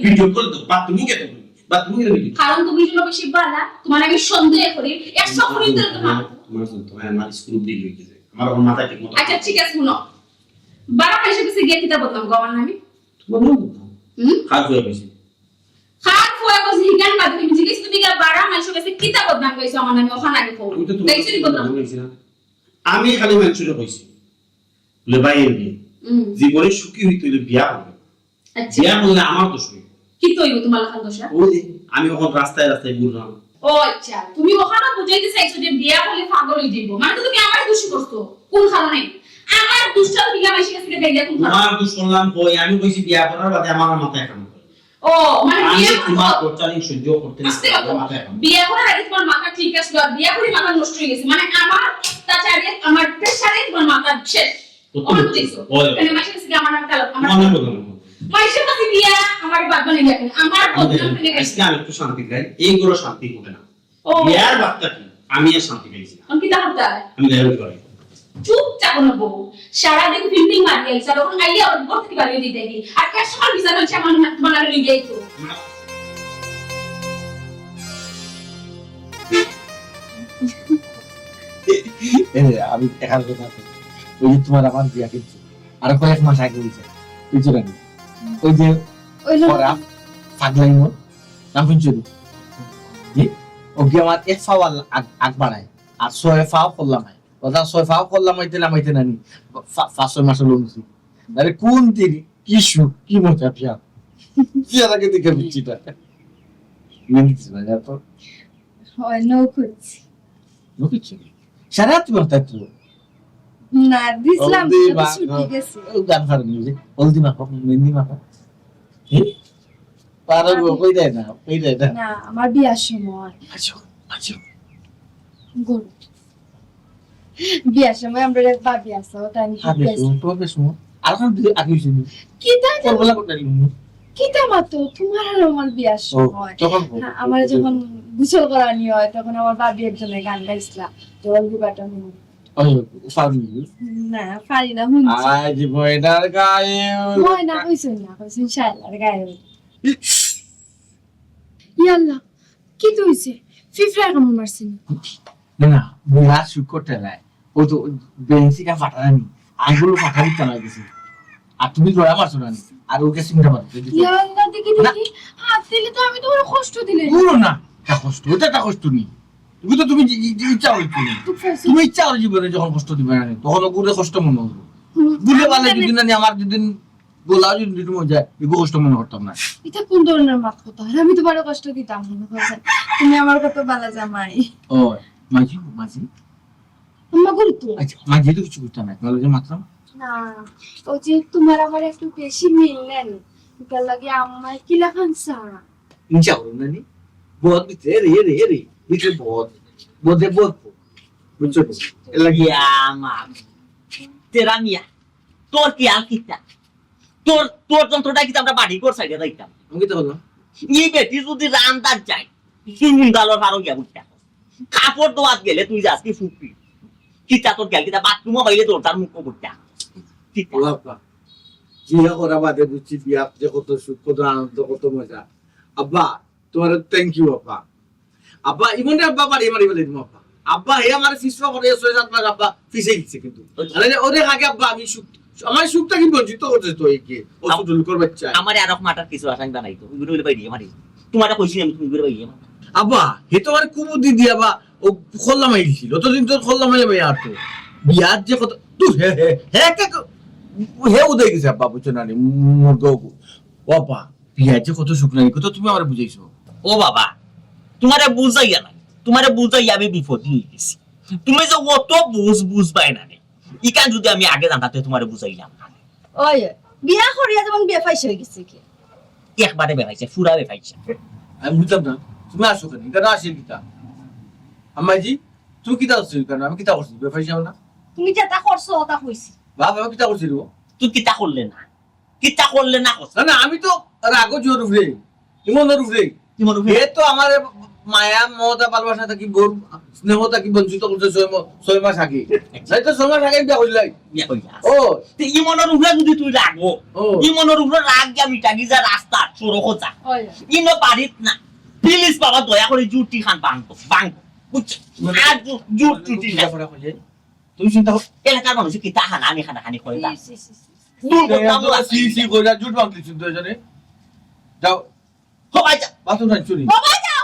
ভিডিও কল দাও বাথরুমে গেলে বাথরুমে গেলে ভিডিও কারণ তুমি যেন বেশি বালা তোমার আমি সন্দেহ করি 100 কোটি তো তোমার তোমার তো আমার স্কুল দিয়ে লই গেছে আমার ওর মাথা ঠিক মতো আচ্ছা ঠিক আছে শুনো বাবা পয়সা কিছু গিয়ে কিতা বললাম গো আমার নামে বলো হুম হাত হয়ে গেছে খাট ফুয়া কো হিগান বাদ তুমি জিজ্ঞেস তুমি গা বাড়া মাইশো কাছে কিতা বদনাম কইছো আমার নামে ওখানে আগে ফোন আমি তো দেখছি বদনাম আমি খালি মানুষের কইছি বলে ভাই এমনি জীবনে সুখী হইতে হইলে বিয়া করবে আচ্ছা বিয়া করলে আমার দোষ হইবে কি তৈব তোমার লাখান দোষা ওই যে আমি এখন রাস্তায় রাস্তায় ঘুরলাম ও আচ্ছা তুমি ওখানে বুঝাইতে চাইছো যে বিয়া করলে পাগল হয়ে যাইবো মানে তো তুমি আমার দোষী করছো কোন কারণে আমার দুষ্টা বিয়া মাইশো কাছে গাইলা কোন কারণে তোমার দোষ করলাম কই আমি কইছি বিয়া করার বাদে আমার মাথায় কাম করে ও মানে আমি বিয়া তোমার প্রচারিং সহ্য করতে না বুঝতে পারছো? মাথায় কাম বিয়া করার আগে তোমার মাথা ঠিক আছে আর বিয়া করে মাথা নষ্ট হয়ে গেছে মানে আমার অত্যাচারে আমার প্রেসারে তোমার মাথা শেষ অনেক বুঝেছো এখানে মাইশো কাছে আমার নাম কালো আমার মনে বললাম মাইশো কাছে বিয়া আমার বাদ বানিয়ে গেছে আমার বদনাম ফেলে গেছে আজকে আমি একটু শান্তি চাই এইগুলো শান্তি হবে না ও বিয়ার বার্তা কি আমি আর শান্তি পেয়েছি না আমি কি দাঁড়াতে আমি লেভেল করি চুপচাপ না বউ সারাদিন ফিল্ডিং মারি আইসা তখন আইয়া ওর ঘর থেকে বাড়িয়ে দিতে গিয়ে আর কার সময় বিচার হচ্ছে আমার বানালে নিয়ে যাইতো আমি দেখার কথা আছে। ওই যে তোমার আমার বিয়া কিন্তু আর কয়েক মাস আগে হয়েছে বুঝছো না ওই যে ওরা পাগলাই মোর নাম শুনছো ও গিয়ে আমার এক ফাও আগ বাড়ায় আর 6 ফাও করলাম কথা 6 ফাও করলাম হইতে নানি 5-6 মাস লুনছি আরে কোন দিদি কি সুখ কি মজা পিয়া পিয়া লাগে দেখে বুঝছিটা মিনিট না তো হয় নৌকুচ্ছি বুঝছি সারা তুমি তো না দিছিলাম হলদি তো মাখো। ছুটি গেছে গান ফার মিউজিক হলদি মাখো মেহেন্দি মাখো পারো গো কই দেয় না না আমার বিয়ার সময় আচ্ছা আচ্ছা গরু বিয়ার সময় আমরা ভাবি আসো তাই আমি আগে শুন তো বেশ মো আর কারণ দিকে আগে শুনি কি তাই করবলা কোটা লিমু কিতা মাতো তোমার আর আমার বিয়ার সময় তখন হ্যাঁ, আমার যখন গোসল করানি হয় তখন আমার বাবি একজনের গান গাইছিল জল দিবাটা না পারি না শুনছি আজ বয়দার গায়ে হয় না কইছেন শালার গায়ে ইয়াল্লাহ কি তো হইছে ফিফরা কেমন মারছিস না বুয়া শুট করতে নাই ও তো বেঞ্চিটা ফাটানি আঙ্গুল ফাটানি টানা গেছে আর তুমি লড়া মারছো না আর ওকে চিন্তা করো ইয়াল্লাহ দেখি হাত দিলে তো আমি তোমার কষ্ট দিলে পুরো না তা কষ্ট ওটা তা কষ্ট নেই তুমি ইচ্ছা হইতো তুমি ইচ্ছা করে জীবনে যখন কষ্ট দিবে না তখন ওগুলো কষ্ট মনে হবে বুঝে পারলে যদি না আমার যদি গোলাও যদি তুমি যায় এগুলো কষ্ট মনে করতাম না এটা কোন ধরনের মাত কথা আর আমি তোমার কষ্ট দিতাম মনে করছেন তুমি আমার কত ভালো জামাই ও মাঝি মাঝি আম্মা গুরুত্ব আচ্ছা মাঝি তো কিছু করতে না তাহলে যে মাত্র না ও যে তোমার আমার একটু বেশি মিললেন তার লাগে আম্মাই কি লাগান সারা ইচ্ছা করো না নি বহুত বিতে রে বিতে বহুত বোধে বহুত বুঝছো এর লাগে ইয়া মা তেরা মিয়া তোর কি আর কিতা তোর যন্ত্রটা কি আমরা বাড়ি কর সাইডে যাইতাম আমি তো বললাম এই বেটি যদি রান্দার যায় সুইমিং ডালর ফারো গিয়া বুঝতা কাপড় দোয়াত গেলে তুই যাস কি ফুটবি কিতা তোর গেল কিতা বাথরুমে বাইরে তোর তার মুখ বুঝতা বাবা জিয়া করা বাদে বুঝছি বিয়া যে কত সুখ কত আনন্দ কত মজা আব্বা তোমার থ্যাংক ইউ আব্বা আব্বা ইমন আব্বা বাড়ি মারি বলে দিম আব্বা আব্বা হে আমার ফিসফা করে 6-7 মাস আব্বা ফিসে গেছে কিন্তু আরে ওরে আগে আব্বা আমি সুখ আমার সুখটা কি বঞ্চিত করতে তো এই কি ও সুদুল কর বাচ্চা আমার আর মাটার কিছু আসান বানাই তো গুলো বলে বাইরে মারি তোমারটা কইছি আমি তুমি গুলো বাইরে মারি আব্বা হে তো আমার কুবুদ্ধি দিয়া বা ও খোল্লা মাইল ছিল ততদিন তো খোল্লা মাইলে ভাই আর তো বিয়ার যে কত তুই হে হে উদয় গেছে আব্বা বুঝছো না মুর্গ ও আব্বা বিয়ার যে কত সুখ নাই কত তুমি আমার বুঝাইছো ও বাবা তোমারে বুঝাইয়া নাই তোমারে বুঝাইয়া আমি বিপদে হয়ে গেছি তুমি যে অত বুঝ পাই না ইকান যদি আমি আগে জানতাম তোমারে বুঝাইলাম ওই বিয়া করিয়া যেমন বিয়া ফাইস হয়ে গেছে কি একবারে বেড়াইছে ফুরা বেড়াইছে আমি বুঝলাম না তুমি আসো কেন কেন আসিল কিতা আম্মাজি তুই কিতা আসছিস কেন আমি কিতা করছি বেফাই যাও না তুমি যেটা করছো ওটা হইছে বাবা আমি কিতা করছিল তুই কিতা করলে না না না আমি তো রাগ জোর উঠে ইমন উঠে হে তো আমার মায়া মমতা ভালোবাসা থাকি বোর স্নেহ থাকি বঞ্চিত করছে 6 মাস আগে নাই তো 6 মাস আগে বিয়া হইলাই ও ইমনের উপরে যদি তুই রাগো ইমনের উপরে রাগ গিয়া মিটাগি যা রাস্তা চোরকো যা ইনো পারিত না প্লিজ বাবা দয়া করে জুটি খান বাংতো বুঝছো আর জুটি না তুমি চিন্তা কর এলাকার মানুষ কি তাহানা আমি খানাখানি করে দাও সি সি কইরা জুট বাংলি চিন্তা জানে যাও সবাই যা বাথরুম না চুরি বাবা যাও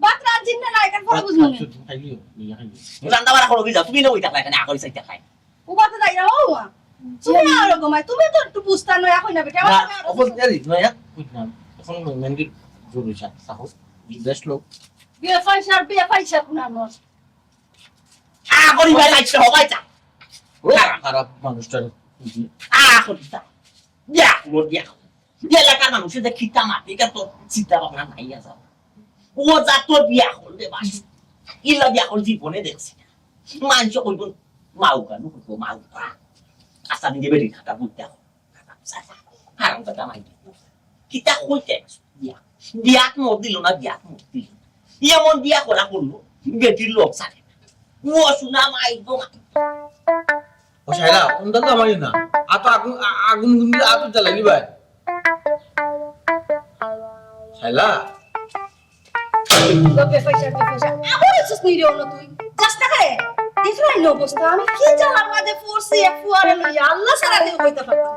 বাত রাজিন না লাইকার পরে বুঝলো না রান্না বাড়া করো যা তুমি না ওইটা খাই এখানে আকরি সাইটা খাই ও বাত দাইরা ও তুমি আর গমাই তুমি তো একটু বুঝতা নয় এখন না বেটা এখন জানি নয়া এখন মেন্দি জরুরি সাহস বেশ লোক বিয়া ফাইসা কুনা নর আকরি ভাই লাইছে সবাই যা খারাপ মানুষটার আকরি যা দিয়া এলাকার মানুষের যে খিতা মাটি তো চিন্তা ভাবনা নাই যাও ও যা তোর বিয়া করলে বাস ইলা বিয়া করলে জীবনে দেখছি মানুষ কইব মাউকা নুকো মাউকা আশা নিজে বেরি খাতা বুঝতে হারাম কথা মাই কিতা কইতে বিয়াত মত দিল না বিয়াত মত দিল এমন বিয়া করা করলো বেটির লোক সারে ও শুনা মাই গো ও শাইলা অন্দর তো আমারই না আতো আগুন গুন্ডি আতো জ্বালাইনি ভাই শাইলা লোকে ফাইসা আমার এসেস নিরে না তুই জাস্তা খায় দেখলাই নো অবস্থা আমি কি জানার মাঝে ফোর্সি এক ফুয়ারে লইয়া আল্লাহ সারা দিয়ে কইতা পারতাম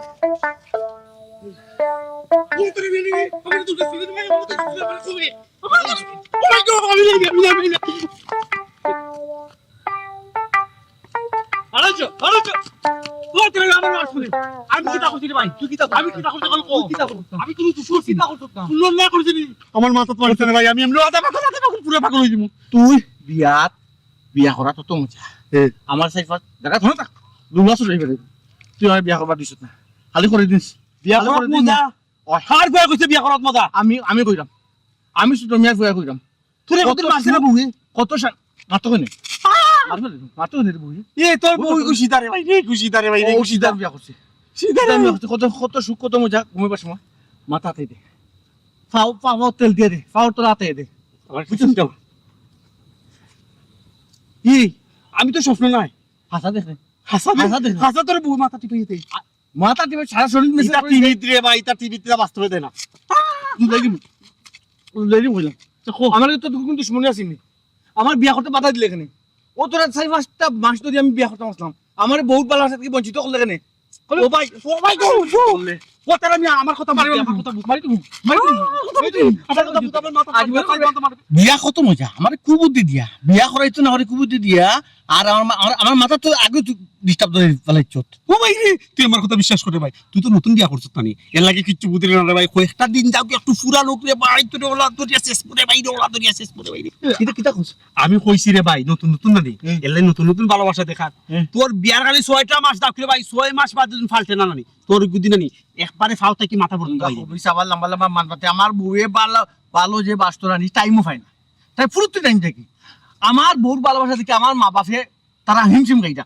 আমার মাথা মারছে না ভাই আমি এমনি পুরো পাগল হয়ে যাবো তুই বিয়া করা তো মজা আমার সাইফার দেখা ধরো তা দুলা শুরু হয়ে গেল তুই আমার বিয়া করবার দিছ না খালি করে দিস বিয়া করার মজা হার বয়া কইছে বিয়া করাত মজা আমি কইরাম আমি শুধু মিয়া কইরাম তোরে কত মারছে না বুই কত মাত্র কই মাত্র নেই বুই এ তোর বই খুশি তারে ভাই রে খুশি তারে ভাই রে ও সিদার বিয়া করছে সিদার বিয়া করছে কত সুখ কত মজা ঘুমে পাস মাথাতে দে পাও তেল দিয়ে দে পাওয়ার তো রাতে দে বুঝছিস তো কি আমি তো স্বপ্ন নাই হাসা দেখে হাসা তোর বউ মাথা টিপে দিতে মাথা টিপে সারা শরীর মিশে এটা টিভিতে রে ভাই এটা টিভিতে বাস্তবে দেয় না আমার তো কিন্তু দুশ্মনী আসিনি আমার বিয়া করতে বাধা দিলে এখানে ও তোরা 4-5টা মাস ধরে আমি বিয়া করতে আসলাম আমার বহুত ভালো আছে কি বঞ্চিত করলে এখানে ও ভাই গো বললে ও তারা আমি আমার কথা মারি আমার কথা মারি তুমি বিয়া কত মজা আমার কুবুদ্ধি দিয়া বিয়া করাইতো না কুবুদ্ধি দিয়া আর আমার মাথা তো আগে ডিস্টার্ব ধরে ফেলাইছ ও ভাই রে তুই আমার কথা বিশ্বাস করে ভাই তুই তো নতুন বিয়া করছিস না এর লাগে কিচ্ছু বুঝলি না রে ভাই কয়েকটা দিন যাও একটু ফুরা লোক রে ভাই তোর ওলা দরিয়া শেষ করে ভাই ওলা দরিয়া শেষ করে ভাই এটা কিটা কইছ আমি কইছি রে ভাই নতুন নতুন না এর লাগে নতুন নতুন ভালোবাসা দেখার তোর বিয়ার গালি 6টা মাস দাও রে ভাই 6 মাস বাদ দিন ফালতে না নানি তোর গুদি নানি একবারে ফালতে কি মাথা পড়তে ভাই সাবাল লম্বা লম্বা মানবাতে আমার বউয়ে ভালো যে বাস্তরানি টাইমও পায় না তাই ফুরুত্তি টাইম থাকি আমার বউর ভালোবাসা থেকে আমার মা বাপে তারা হিমশিম গাইটা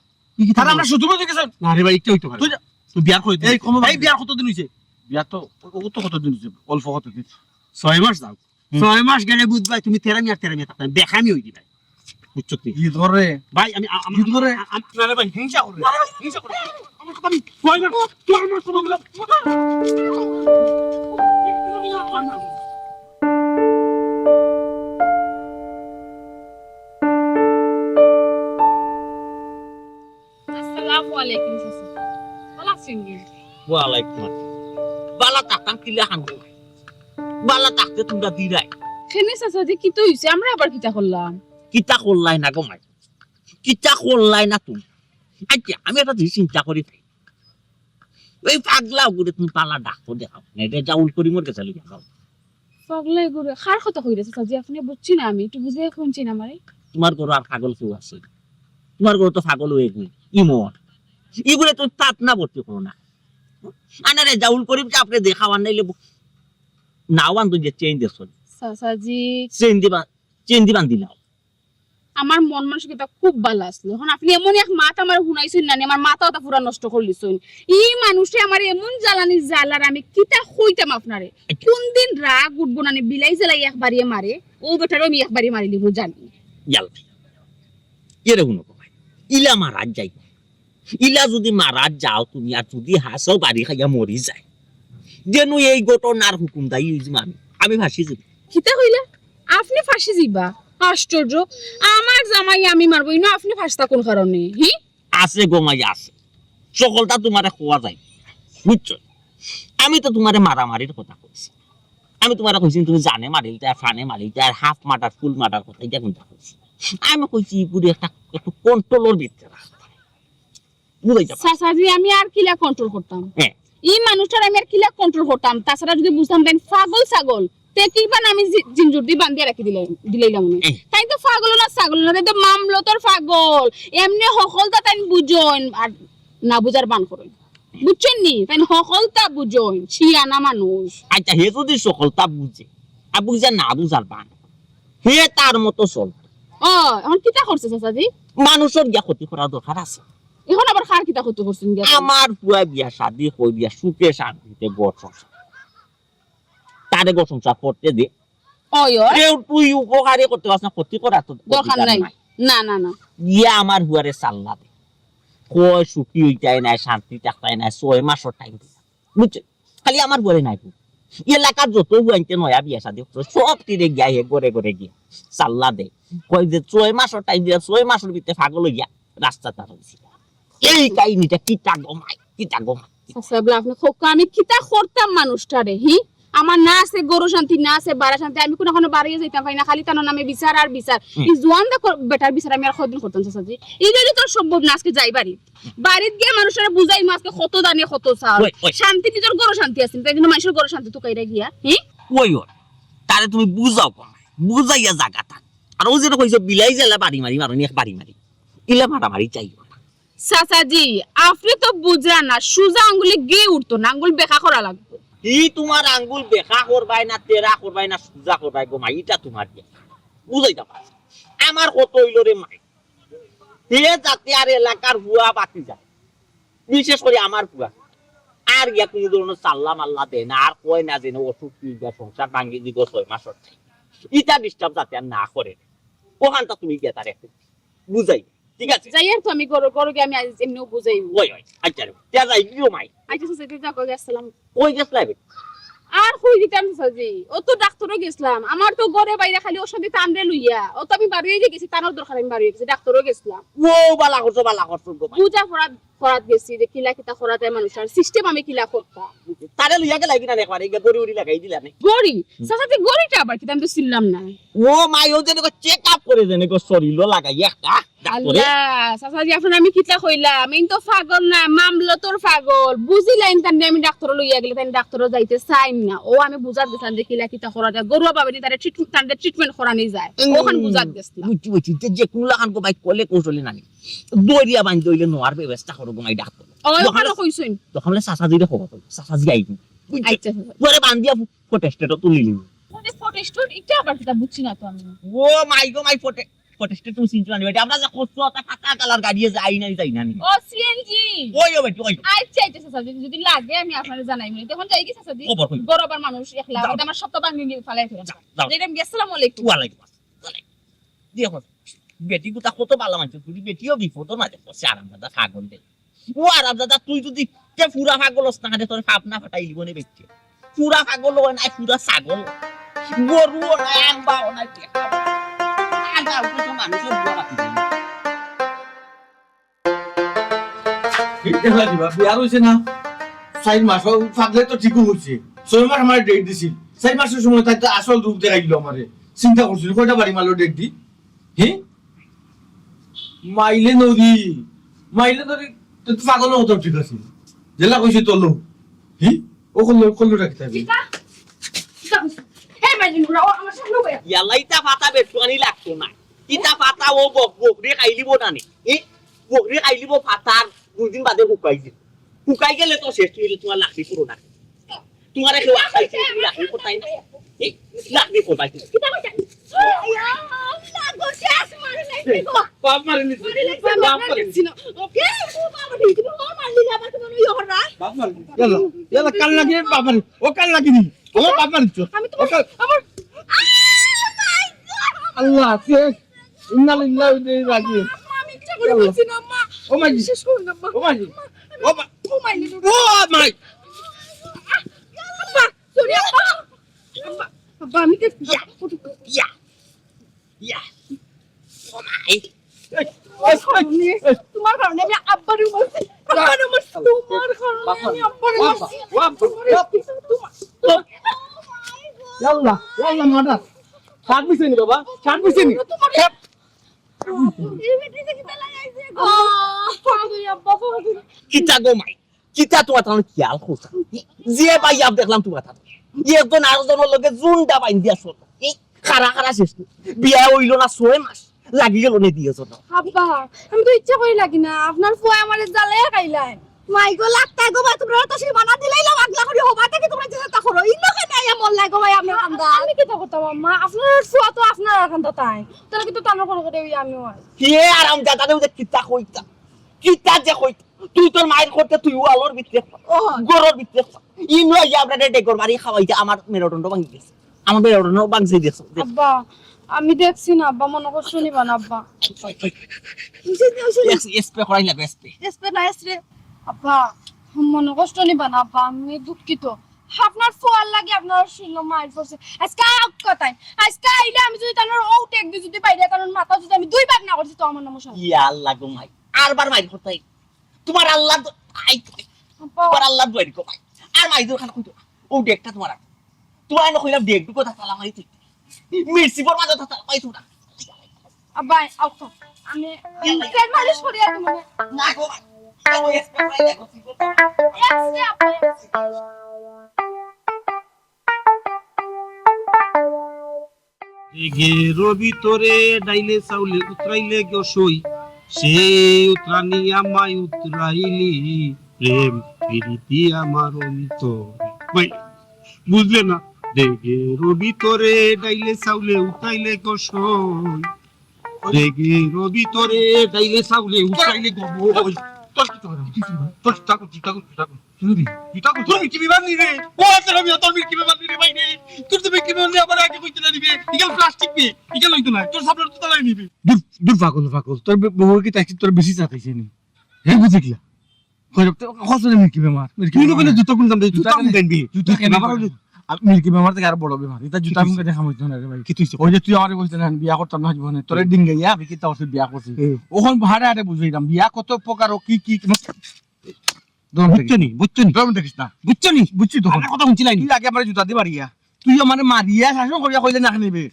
তারা আমরা শুধু বুঝে গেছেন না রে ভাই একটু হইতো ভাই তুই বিয়ার করে এই কম ভাই বিয়ার কতদিন হইছে বিয়া তো কতদিন হয়েছে অল্প কতদিন 6 মাস দাও 6 মাস গেলে বুঝবাই তুমি তেরামি থাকতে বেখামি হই দিবাই বুঝছো তুই ঈদ করে ভাই আমি ঈদ করে না রে ভাই হিংসা করে আমার কথা আমি 6 মাস তোর মাস বললাম আসসালামু আলাইকুম চাচা ভালো আছেন কি ওয়ালাইকুম আসসালাম বালা তাকাম কিলা হাঙ্গো বালা তাকতে তোমরা দিরাই খেনে চাচা যে কি তো হইছে আমরা আবার কিটা করলাম কিতা করলাই না গো মাই কিতা করলাই না তুমি আচ্ছা আমি একটা জিনিস চিন্তা করি ওই পাগলা করে তুমি পালা ডাক্তার দেখাও এটা জাউল করি মোর কাছে লিখে দাও পাগলাই করে কার কথা কইরা চাচা যে আপনি বুঝছি না আমি একটু বুঝে শুনছি না আমারে তোমার ঘর আর পাগল কেউ আছে তোমার ঘর তো পাগল হয়ে গেল ইমন ইগুলো তো তাপ না ভর্তি করো না আনারে জাউল করি আপনি দেখাওয়ার নাইলে নাওয়ান তো যে চেঞ্জ দেছ চাচা জি চেঞ্জ দিবান দিলাও আমার মন মানসিকতা খুব ভালো আসলো এখন আপনি এমন এক মাত আমার শুনাইছেন না আমার মাথাটা পুরা নষ্ট করলিছেন এই মানুষে আমার এমন জ্বালানি জ্বালার আমি কিতা কইতাম আপনারে কোন দিন রাগ উঠবো না বিলাই জ্বালাই একবারই মারে ও বেটারও আমি একবারই মারি লিব জানি ইয়াল এরে হুনো ভাই ইলা মারা যাই ইলা যদি মারা যাও তুমি আর যদি হাসও বাড়ি খাইয়া মরি যায় যেন এই ঘটনার হুকুম দাই আমি ভাসি যাই কিতা কইলা আপনি ফাঁসি যাইবা আশ্চর্য আমার জামাই আমি মারবই না আপনি ফাঁসতা কোন কারণে হি আছে গোমাই আছে সকলটা তোমারে খোয়া যায় বুঝছো আমি তো তোমারে মারামারির কথা কইছি আমি তোমারে কইছি তুমি জানে মারিলতে আর ফানে মারিলতে আর হাফ মাটার ফুল মাটার কথা এটা কোনটা কইছি আমি কইছি পুরো একটা একটু কন্ট্রোলের ভিতরে রাখতে বুঝাইছো সাসাজি আমি আর কিলা কন্ট্রোল করতাম হ্যাঁ এই মানুষটার আমি আর কিলা কন্ট্রোল করতাম তাছাড়া যদি বুঝতাম তাই পাগল ছাগল তে কি বান আমি জিনজুর দি বান্ধিয়া রাখি দিলাইলাম তাই তো পাগল না ছাগল না তাই তো মামলতর পাগল এমনি হকলতা তাই বুঝন আর না বুঝার বান করেন বুঝছেন নি তাই হকলতা বুঝন শিয়ানা মানুষ আচ্ছা হে যদি সকলটা বুঝে আর বুঝা না বুঝার বান হে তার মতো চল ও এখন কিতা করছে চাচাজি মানুষের গিয়া ক্ষতি করা দরকার আছে এখন আবার কার কিতা ক্ষতি করছেন আমার বুয়া বিয়া শাদি হই বিয়া সুখে শান্তিতে ঘর সংসার তারে ঘর সংসার করতে দে ওই কেউ তুই উপকারে করতে পারছ না ক্ষতি করা তো দরকার নাই না না না ইয়া আমার হুয়ারে চাল্লা দে কয় সুখী হইতাই নাই শান্তি থাকতাই নাই 6 মাসের টাইম বুঝছে খালি আমার ঘরে নাই এলাকার যত হুয়াইতে নয়া বিয়া শাদি সব তীরে গিয়া হে ঘরে ঘরে গিয়া চাল্লা দে কয় যে 6 মাসের টাইম দিয়া 6 মাসের ভিতরে পাগল হইয়া রাস্তা তার হইছে এই কাহিনীটা কিতা গমাই চাচা আপনি খোকা আমি কিতা করতাম মানুষটারে হি আমার না আছে গরু শান্তি না আছে বাড়া শান্তি আমি কোনো বাড়িয়ে যাইতাম পাই না খালি তার নামে বিচার আর বিচার এই জোয়ান দা বেটার বিচার আমি আর কতদিন করতাম চাচাজি এইটাই তো সম্ভব না আজকে যাই বাড়িতে গিয়ে মানুষের বুঝাই আজকে কত দানে কত চাল শান্তি নিজের গরু শান্তি আছে তাই জন্য মানুষের গরু শান্তি তো কাইরা গিয়া ওই তারে তুমি বুঝাও বুঝাইয়া জায়গাটা আর ও যেটা কইছো বিলাই জেলা বাড়ি মারি মারনি এক বাড়ি মারি ইলা মারামারি চাই চাচাজি আপনি তো বুঝলেন না সুজা আঙ্গুলে গিয়ে উঠতো না আঙ্গুল বেকা করা লাগবে এই তোমার আঙ্গুল বেকা করবাই না তেরা করবাই না সুজা করবাই গো মাই এটা তোমার বুঝাইতে পারছি আমার কত হইল রে মাই হে যাতে আর এলাকার হুয়া বাতি যায় বিশেষ করে আমার হুয়া আর ইয়া কোনো ধরনের চাল্লা মাল্লা দেয় না আর কয় না যেন অসুখ বা সংসার ভাঙ্গি দিব 6 মাসের ইটা ডিস্টার্ব যাতে আর না করে ওখানটা তুমি গিয়ে তার একটু বুঝাই ঠিক আছে যাই আর তো আমি গরুকে আমি আজ এমনিও বুঝাই ওই আচ্ছা রে তে যাই দিও মাই আচ্ছা সেটা যা কই আসসালাম ওই গেছ লাইবে আর কই দিতাম সাজি ও তো ডাক্তারও গেছলাম আমার তো ঘরে বাইরে খালি ওর সাথে টানরে লইয়া ও তো আমি বাড়িয়ে গেছি তানোর দরকার আমি বাড়িয়ে গেছি ডাক্তারও গেছলাম ও বালা করছো গো মাই পূজা করাত গেছি যে কিলা কিতা করাতে মানুষের সিস্টেম আমি কিলা করতাম তারে লইয়া গেলাই কিনা একবার এই গড়ি উড়ি লাগাই দিলা নে গড়ি সাসাতে গড়িটা আবার কিতা আমি তো চিনলাম না ও মাই ও যেন চেক আপ করে দেনে গো শরীর লাগাই একটা ডাক্তারে আল্লাহ সাসাজি আপনার আমি কিতা কইলাম আমি তো পাগল না মামলা তোর পাগল বুঝিলাম তান্ডে আমি ডাক্তার লইয়া গেলে তাই ডাক্তারও যাইতে চাই না ও আমি বুঝাত দিতাম যে কিলা কিতা করা যায় গরুয়া বাবানি তারে ট্রিটমেন্ট করানি যায় ওখান বুঝাত দিছিলাম বুঝছি যে কোনলা খান কো ভাই কোলে কৌশলে নানি দরিয়া বান দইলে নোয়ার ব্যবস্থা করব মাই ডাক্তার ওখানে কইছেন তখন সাসাজি রে খবর সাসাজি আইবি আচ্ছা পরে বান্দিয়া ফটেস্টেটো তুলিলি মানে ফটোস্টোর এটা আবার কিতা বুঝছি না তো আমি ও মাই গো মাই ফটেস্টে তুমি চিনছো না বেটা আমরা যা করছো তা পাতা কালার গাড়িয়ে যাই না ও সিএনজি ওই ও বেটি ওই আচ্ছা আচ্ছা সাসাজি যদি লাগে আমি আপনারে জানাই মানে তখন যাই কি সাসাজি খবর কই বরাবর মানুষ একলা ওটা আমার সপ্তাহ ভাঙি ফালাই ফেলা যাও যেটা আসসালামু আলাইকুম ওয়ালাইকুম আসসালাম দেখো বেটি গুতা কত ভালো মানছে তুই বেটিও বিপদ না দেখো আরাম দাদা পাগল দে ও আরাম দাদা তুই যদি কে পুরা পাগল না দে তোর পাপ না ফাটাই লিব নে বেটি পুরা পাগল হয় না পুরা ছাগল গরু না আম্বা না দেখা আগা তো মানুষের বুয়া রাখি দেখা দিবা বিয়ার হইছে না 4 মাস ফাগলে তো ঠিকই হইছে 6 মাস আমার ডেট দিছিল 4 মাসের সময় তাই তো আসল রূপ দেখাইলো আমারে চিন্তা করছিল কয়টা বাড়ি মারলো ডেট দি হ্যাঁ মাইলে নদী তো পাগল হতো ঠিক আছে জেলা কইছে তোলো হ্যাঁ ও কল্লো রাখতে হবে চিতা হে মাইজিন ও আমার সামনে বয়া ইয়ালাইতা পাতা বেটুয়ানি লাগতো না ইতা পাতা ও বকরি খাইলিব না নি এই বকরি খাইলিব পাতার দুদিন বাদে শুকাই গেলে তো শেষ হইলে তোমার লাকড়ি পুরো না তোমার কেউ আসাইছে লাকড়ি কোথায় এই লাকড়ি কোথায় চিতা কইতা আয়া লাগো শেষ মারে নাই বাপ মারি নিছি বাপ মারি ওকে ও বাবা ঠিক ও মারলি আবার তুমি ইহরা বাপ মারি ইয়ালা কাল লাগি বাপ মারি ও কাল লাগি নি ও বাপ মারি আমি তোমার আমার আল্লাহ শেষ ইন্না লিল্লাহি ওয়া ইন্না ইলাইহি রাজিউন আমি ইচ্ছা করে বলছি না মা ও মাই শেষ করুন না ও মাই ও মাইলি ও মাই আব্বা সরি আব্বা আব্বা আমি কে ইয়া ইয়া ও মাই তোমার কারণে আমি আব্বারও বলছি আব্বারও বলছি তোমার কারণে আমি আব্বারও বলছি ইয়াল্লাহ ইয়াল্লাহ মাদা সাত বিছে নি বাবা সাত বিছে নি কিতা গো মাই কিতা তোমার তাহলে খেয়াল করছ যে ভাই আপ দেখলাম তোমার কথা একজন আরেকজনের লগে জুনটা বাইন দিয়া শোন এই খারা শেষ বিয়া হইল না 6 মাস লাগি গেল নে দিয়েছ না আব্বা আমি তো ইচ্ছা করি লাগি না আপনার ফুয়া আমারে জ্বালে খাইলাই মাই গো লাগতা গো ভাই তোমরা তো সেই বানা দিলাইলাম আগলা করে হবা থেকে তোমরা যেটা করো ইনকে নাই এমন লাগো ভাই আপনার কান্দা আমি কি করতাম আম্মা আপনার ফুয়া তো আপনার এখন তো তাই তাহলে কিন্তু তানো করে করে আমি হয় কে আরাম দাদা রে কিতা কইতা কিতা যে কইতা তুই তোর মায়ের করতে তুই আলোর ভিতরে গরর ভিতরে ইনো ইয়া আপনাদের ডেকর বাড়ি খাওয়াইতে আমার মেরুদণ্ড ভাঙি গেছে আমার মেরুদণ্ড ভাঙছে দিয়েছে আব্বা আমি দেখছি না আব্বা মনে করছো নিবা না আব্বা স্প্রে করাই লাগবে স্প্রে এসপে না এসরে আব্বা মনে কষ্ট নিবা না আব্বা আমি দুঃখিত আপনার ফুয়ার লাগে আপনার শুনল মায়ের পড়ছে আজকে কথাই আজকে আইলে আমি যদি তানোর ও টেক দি যদি পাইলে কারণ মাথা যদি আমি দুই ভাগ না করছি তো আমার নাম সব ইয়া আল্লাহ গো মাই আরবার মাইর করতে তোমার আল্লাহ আই তোমার আল্লাহ দোয়াই গো মাই আর মাই দোর খান কইতো ও ডেকটা তোমার না কইলাম ডেক দু কথা সালাম আইতি মির্সি পর মাঝে কথা পাইছো না আব্বা আও তো আমি তেল মালিশ করি আর মানে না গো মাই ও স্প্রে করাই লাগবে এসে আব্বা গের ভিতরে ডাইলে চাউলে উতরাইলে গসই সে উতরানি আমায় উতরাইলি প্রেম প্রীতি আমার অন্তরে বুঝলে না দেগের ভিতরে ডাইলে চাউলে উতরাইলে গসই দেগের ভিতরে ডাইলে চাউলে উতরাইলে গসই তোর কি তোর থাকো জুতা কো তুমি কি বিমান নি রে ও আছে আমি তোর কি বিমান নি রে ভাই রে তোর তুমি কি বিমান নি আবার আগে কইতে না দিবে ইগাল প্লাস্টিক বে ইগাল হইতো না তোর সামনে তো তালাই নিবে দূর পাগল তোর বহু কি তাই তোর বেশি চাইছে নি হে বুঝি কি খসরে মিল্কি বেমার তুই কোন জুতা কোন দাম দে জুতা কোন দেন বি জুতা কেন মিল্কি বেমার থেকে আর বড় বেমার এটা জুতা মুখে দেখা হইতো না রে ভাই কি তুই ওই যে তুই আমারে কইছিস না বিয়া করতাম না জীবনে তোর দিন গাইয়া আমি কি তাও বিয়া করছি ওখন ভাড়া আরে বুঝাইলাম বিয়া কত প্রকার ও কি কি বুঝছিস না বুঝছি তো কথা শুনছিলাই তুই আগে আমার জুতা দি মারিয়া তুই আমার মারিয়া শাসন করিয়া কইলে না খানিবে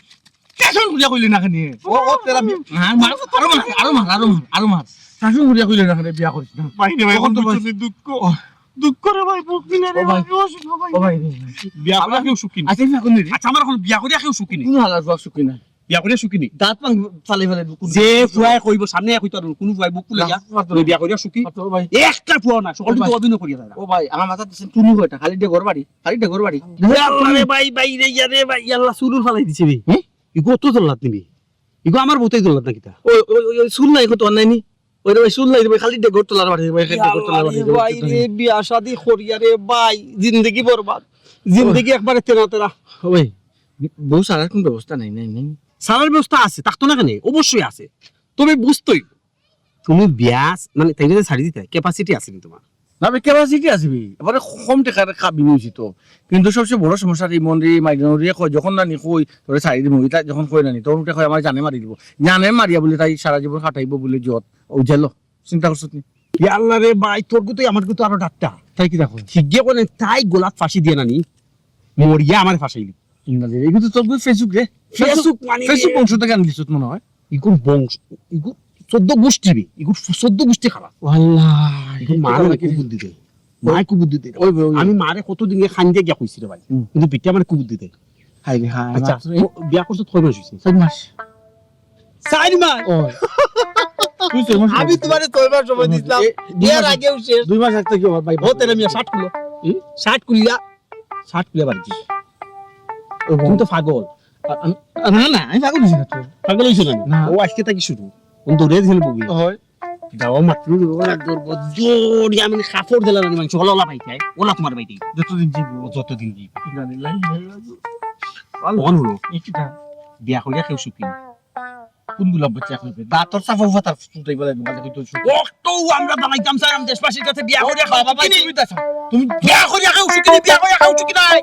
শাসন করিয়া কইলে না খানি ও তেরা আরো মার শাসন করিয়া কইলে না খানি বিয়া করিস না ভাই রে ভাই কত দুঃখ রে ভাই বুক দিলে রে ভাই ও ভাই বিয়া করিয়া কেউ সুখী না আচ্ছা আমার এখন বিয়া করিয়া কেউ সুখী কোন হালার সুখী না বিয়া করিয়া সুখী নি দাঁত পাং ফালে যে ফুয়াই কইব সামনে কইতো কোন ফুয়াই বুক খুলে যা বিয়া করিয়া সুখী ভাই একটা ফুয়া না সকল তো অভিনয় করিয়া যায় ও ভাই আমার মাথা দিছেন তুমি কইটা খালি দে ঘর বাড়ি আরে ভাই রে ইয়ারে ভাই আল্লাহ সুলুল ফালাই দিছে রে ইগো তো দল্লাত নিবি ইগো আমার বউতাই দল্লাত না কিতা ওই শুন না এখন তো অন্যায় নি ওই রে ভাই শুন না ভাই খালি দে ঘর তোলার বাড়ি ভাই খালি ঘর তোলার বাড়ি ভাই রে বিয়া শাদি করিয়া রে ভাই জিন্দেগি বরবাদ জিন্দেগি একবারে তেরা তেরা ওই বউ সারার কোন ব্যবস্থা নাই সারার ব্যবস্থা আছে থাকতো না কেন অবশ্যই আছে তবে বুঝতোই তুমি বিয়াস মানে তাই যদি ছাড়ি দিতে ক্যাপাসিটি আছে নি তোমার না ভাই ক্যাপাসিটি আসবি এবারে কম টাকার খাবি উচিত কিন্তু সবচেয়ে বড় সমস্যা এই মন্দির মাইগ্রেনরিয়া কয় যখন না নি কই তোরে ছাড়ি দিব এটা যখন কই না নি তখন উঠে কয় আমার জানে মারি দিব জানে মারিয়া বলে তাই সারা জীবন কাটাইব বলে জত ও জেলো চিন্তা করছ নি আল্লাহ রে ভাই তোর গুতো আমার গুতো আরো ডাক্তার তাই কি দেখো ঠিক গিয়ে বলে তাই গোলাপ ফাঁসি দিয়ে নানি মরিয়া আমার ফাঁসাইলি এগুলো তো তোর ফেসবুক রে ফেসবুক মানে ফেসবুক বংশ থেকে আনলিস মনে হয় ইগুর বংশ ইগুর 14 গোষ্ঠী বে ইগুর 14 গোষ্ঠী খারাপ আল্লাহ ইগুর মার কুবুদ্ধি দেয় মায় কুবুদ্ধি দেয় আমি মারে কতদিন খান্দিয়ে গিয়া কইছি রে ভাই কিন্তু পিঠা মানে কুবুদ্ধি দেয় হাই রে হাই আচ্ছা বিয়া করছ 6 মাস হইছে 6 মাস 4 মাস আমি তোমারে 6 মাস সময় দিলাম বিয়ার আগেও শেষ 2 মাস একটা কি ভাই বহুত এর মিয়া 60 কিলো 60 কিলো বাড়ি তুমি তো পাগল না আমি পাগল হইছি না তো পাগল হইছ না ও আজকে থাকি শুরু কোন দৌড়ে দিছিল বগি হয় দাও মাত্র ওলা জোর আমি কাপড় দিলাম না মাংস ওলা পাইতে ওলা তোমার পাইতে যতদিন জীব কোন হলো ইকিটা বিয়া করিয়া কেউ সুখী কোন গুলা বাচ্চা কইবে দাঁতর সাফা ফাতার ফুটাই বলে মানে কইতো তো আমরা বানাইতাম স্যার আমি দেশবাসীর কাছে বিয়া করিয়া বাবা ভাই তুমি তুমি বিয়া করিয়া কেউ সুখী বিয়া করিয়া কেউ সুখী নাই